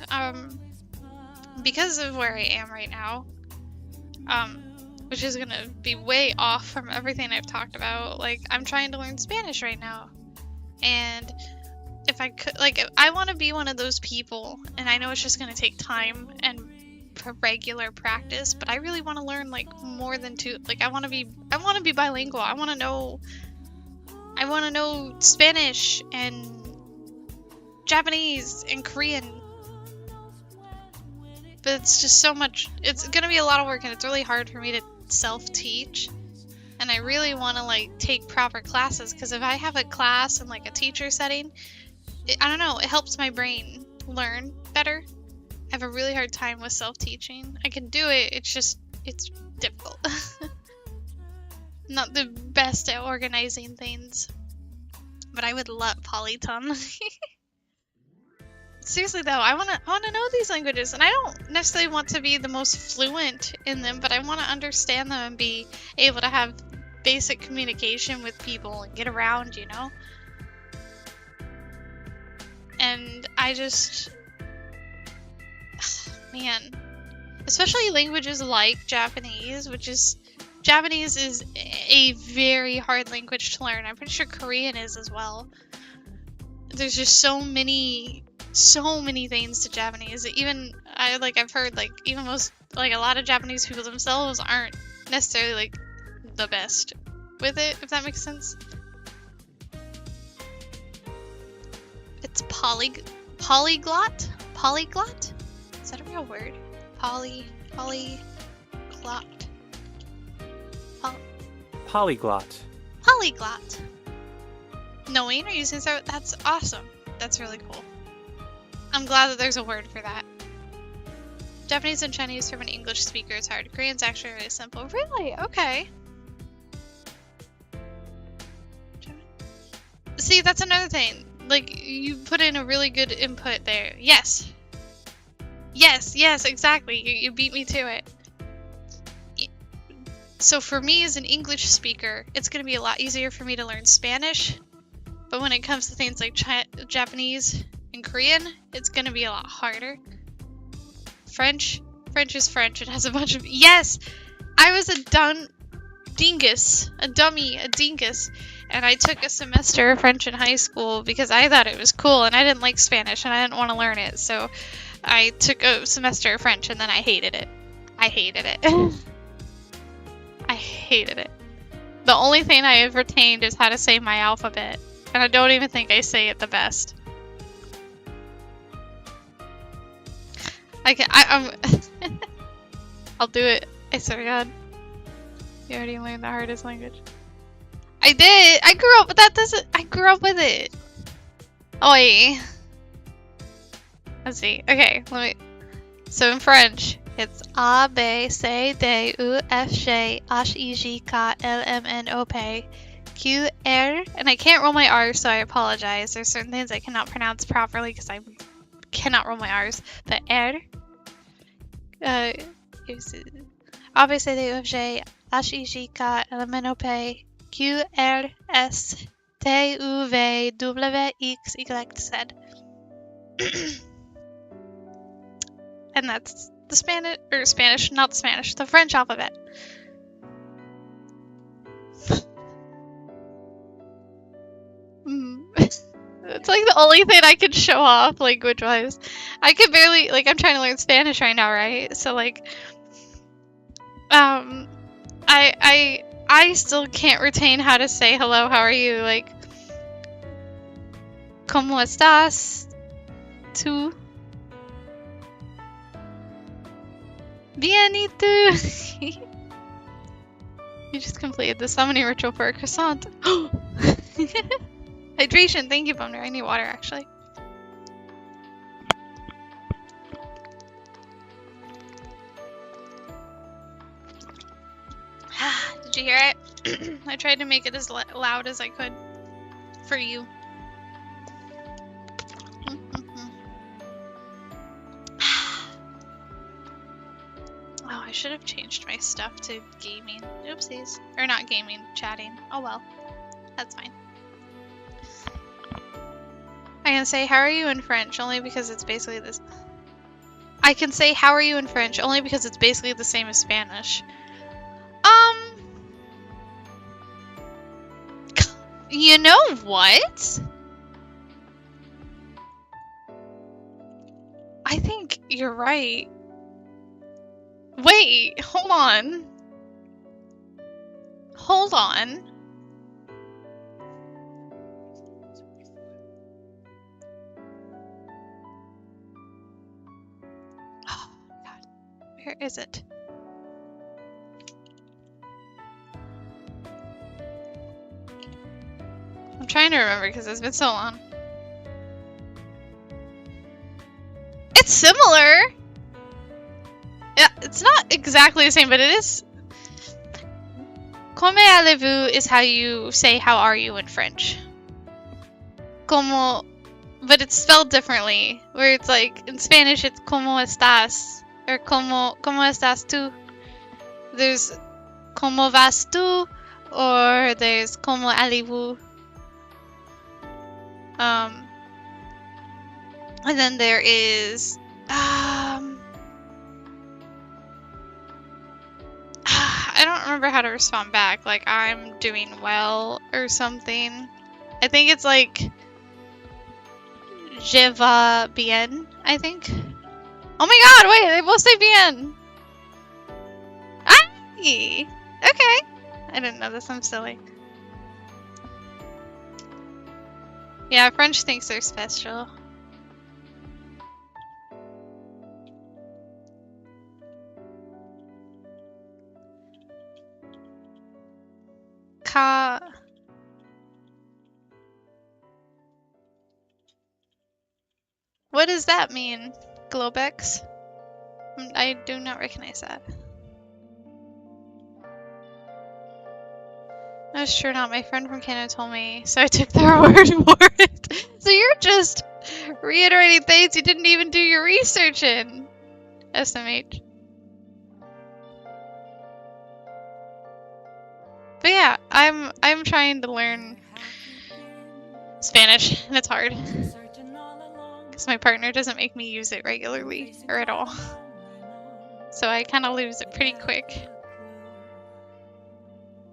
because of where I am right now, which is gonna be way off from everything I've talked about, like, I'm trying to learn Spanish right now, and if I could, like, I want to be one of those people, and I know it's just gonna take time and regular practice, but I really want to learn, like, more than two, like, I want to be bilingual. I want to know Spanish and Japanese and Korean. But it's just so much, it's gonna be a lot of work, and it's really hard for me to self-teach. And I really want to, like, take proper classes, because if I have a class in, like, a teacher setting, I don't know, it helps my brain learn better. I have a really hard time with self-teaching. I can do it, it's difficult. Not the best at organizing things. But I would love Polyton. Seriously though, I wanna know these languages, and I don't necessarily want to be the most fluent in them, but I want to understand them and be able to have basic communication with people and get around, you know? And I just, man, especially languages like Japanese, Japanese is a very hard language to learn. I'm pretty sure Korean is as well. There's just so many things to Japanese. Even I've heard, like, even most, like, a lot of Japanese people themselves aren't necessarily, like, the best with it, if that makes sense. It's polyglot? Polyglot? Is that a real word? Polyglot. Polyglot. Polyglot. Knowing or using, so that's awesome. That's really cool. I'm glad that there's a word for that. Japanese and Chinese from an English speaker is hard. Korean's actually really simple. Really? Okay. See, that's another thing. Like, you put in a really good input there. Yes. Yes, exactly. You beat me to it. So for me as an English speaker, it's going to be a lot easier for me to learn Spanish. But when it comes to things like Japanese and Korean, it's going to be a lot harder. French is French. It has a bunch of... Yes! I was a dingus. And I took a semester of French in high school because I thought it was cool, and I didn't like Spanish, and I didn't want to learn it. So I took a semester of French, and then I hated it. I hated it. The only thing I have retained is how to say my alphabet. And I don't even think I say it the best. I'll do it. I swear to God. You already learned the hardest language. I did! I grew up with that. I grew up with it. Oi. Let's see. Okay, so in French, it's A, B, C, D, U, F, G, H, I, J, K, L, M, N, O, P, Q, R, and I can't roll my R's, so I apologize. There's certain things I cannot pronounce properly because I cannot roll my R's. But R, A, B, C, D, U, F, G, H, I, J, K, L, M, N, O, P, Q, R, S, T, U, V, W, X, Y, Z. And that's the French alphabet. It's like the only thing I could show off language-wise. I could barely, like, I'm trying to learn Spanish right now, right? So, like, I still can't retain how to say hello, how are you, like, ¿Cómo estás? tú? Bien, y tú? You just completed the summoning ritual for a croissant. Hydration, thank you, Boner. I need water, actually. Did you hear it? I tried to make it as loud as I could for you. Oh, I should have changed my stuff to gaming. Oopsies. Or not gaming, chatting. Oh well. That's fine. I can say, how are you in French, only because it's basically this. I can say, how are you in French, only because it's basically the same as Spanish. You know what? I think you're right. Wait, hold on. Hold on. Oh, God. Where is it? I'm trying to remember because it's been so long. It's similar! Yeah, it's not exactly the same, but it is. Comme allez-vous is how you say how are you in French. Como, but it's spelled differently. Where it's like, in Spanish it's como estás, or como estás tú. There's como vas tú, or there's como allez-vous. And then there is, I don't remember how to respond back, like, I'm doing well, or something. I think it's like, je vais bien, I think. Oh my god, wait, they both say bien! Ay! Okay! I didn't know this, I'm silly. Yeah, French thinks they're special. What does that mean, Globex? I do not recognize that. That's true, not my friend from Canada told me, so I took their word for it. So you're just reiterating things you didn't even do your research in, SMH. But yeah, I'm trying to learn Spanish, and it's hard. Because my partner doesn't make me use it regularly, or at all. So I kind of lose it pretty quick.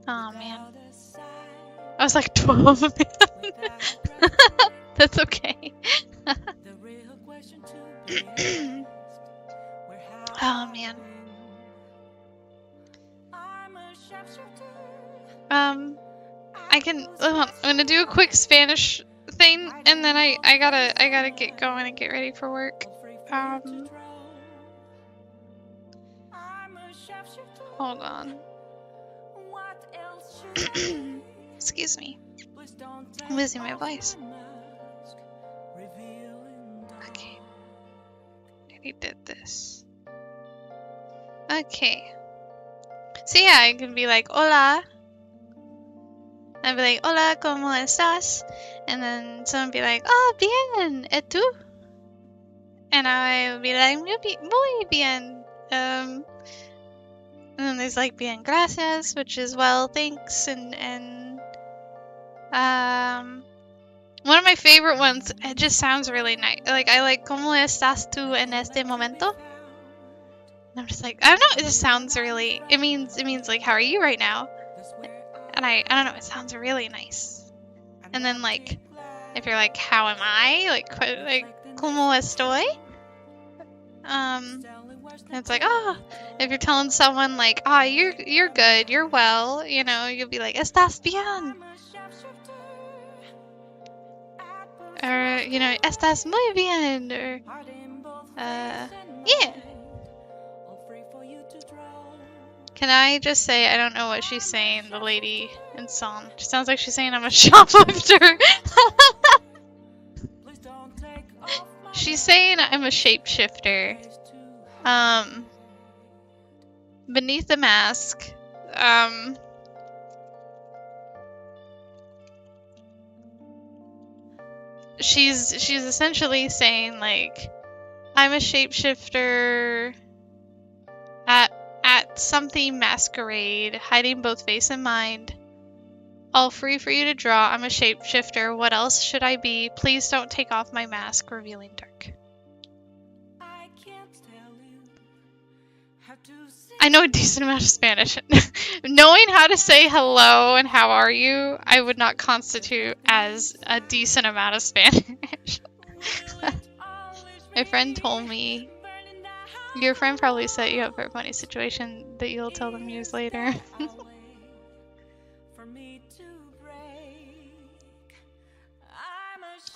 Oh man. I was like 12, man. That's okay. Oh man. I can. I'm gonna do a quick Spanish thing, and then I gotta get going and get ready for work. Hold on. Excuse me. I'm losing my voice. Okay. I already did this. Okay. So yeah, I can be like, hola. I'd be like, hola, ¿cómo estás? And then someone would be like, oh, bien, ¿y tú? And I would be like, muy bien. And then there's like, bien, gracias, which is well, thanks, and one of my favorite ones, it just sounds really nice. Like, I like, ¿cómo estás tú en este momento? And I'm just like, I don't know, it just sounds really, it means like, how are you right now? And I don't know, it sounds really nice. And then like, if you're like, how am I? Like ¿cómo estoy? And it's like, oh, if you're telling someone like, oh, you're good, you're well, you know, you'll be like, estás bien. Or you know, estás muy bien, or, yeah. Can I just say, I don't know what she's saying, the lady in song. She sounds like she's saying I'm a shoplifter. She's saying I'm a shapeshifter. Beneath the mask, she's essentially saying, like, I'm a shapeshifter at something masquerade, hiding both face and mind. All free for you to draw. I'm a shapeshifter. What else should I be? Please don't take off my mask, revealing dark. I know a decent amount of Spanish. Knowing how to say hello and how are you, I would not constitute as a decent amount of Spanish. My friend told me, your friend probably set you up for a funny situation that you'll tell the muse later.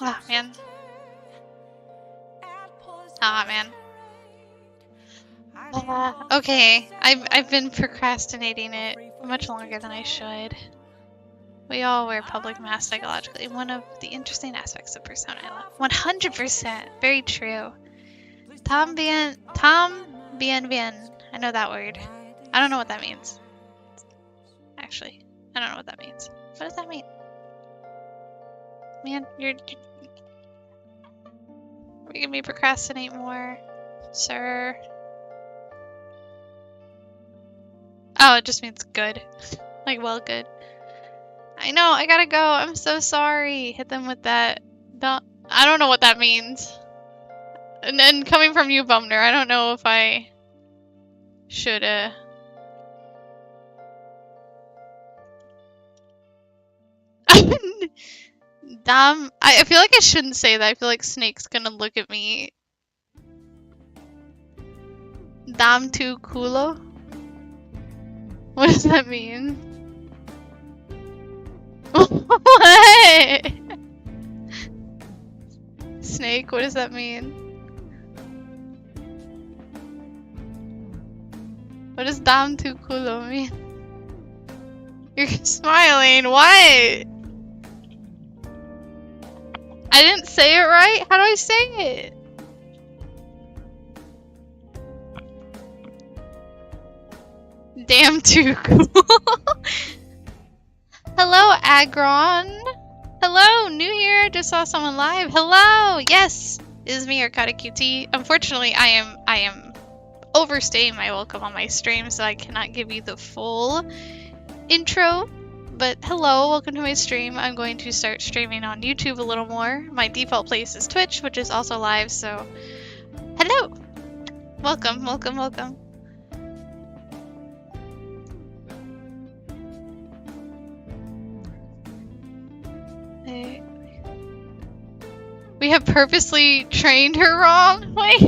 Oh, man. Ah, man. Okay, I've been procrastinating it much longer than I should. We all wear public masks psychologically. One of the interesting aspects of persona I love. 100%. Very true. Tom bien. I know that word. I don't know what that means. Actually, I don't know what that means. What does that mean? Man, you're making me procrastinate more, sir. Oh, it just means good. Like, well, good. I know, I gotta go. I'm so sorry. Hit them with that. I don't know what that means. And then coming from you, Bumner, I don't know if I should, Damn, I feel like I shouldn't say that. I feel like Snake's gonna look at me. Dam tu culo? What does that mean? What? Snake, what does that mean? What does dam tu culo mean? You're smiling, what? I didn't say it right? How do I say it? Damn too cool. Hello, Agron. Hello, new here. Just saw someone live. Hello. Yes, it is me, Arcada QT. Unfortunately, I am overstaying my welcome on my stream, so I cannot give you the full intro. But hello, welcome to my stream. I'm going to start streaming on YouTube a little more. My default place is Twitch, which is also live, so hello! Welcome, welcome, welcome. Hey. We have purposely trained her wrong? Wait,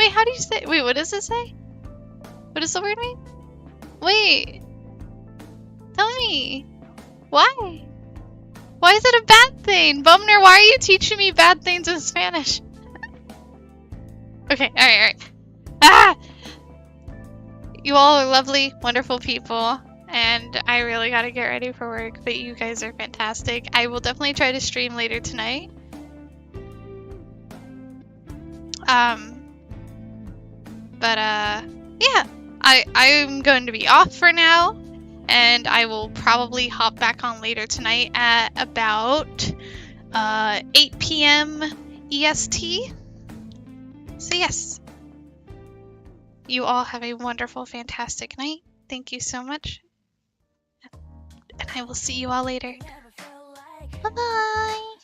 wait, how do you say? Wait, what does it say? What does the word mean? Wait. Tell me. Why? Why is it a bad thing? Bumner, why are you teaching me bad things in Spanish? Okay, alright. Ah! You all are lovely, wonderful people, and I really gotta get ready for work, but you guys are fantastic. I will definitely try to stream later tonight. Yeah. I'm going to be off for now. And I will probably hop back on later tonight at about 8 p.m. EST. So yes, you all have a wonderful, fantastic night. Thank you so much. And I will see you all later. Bye-bye.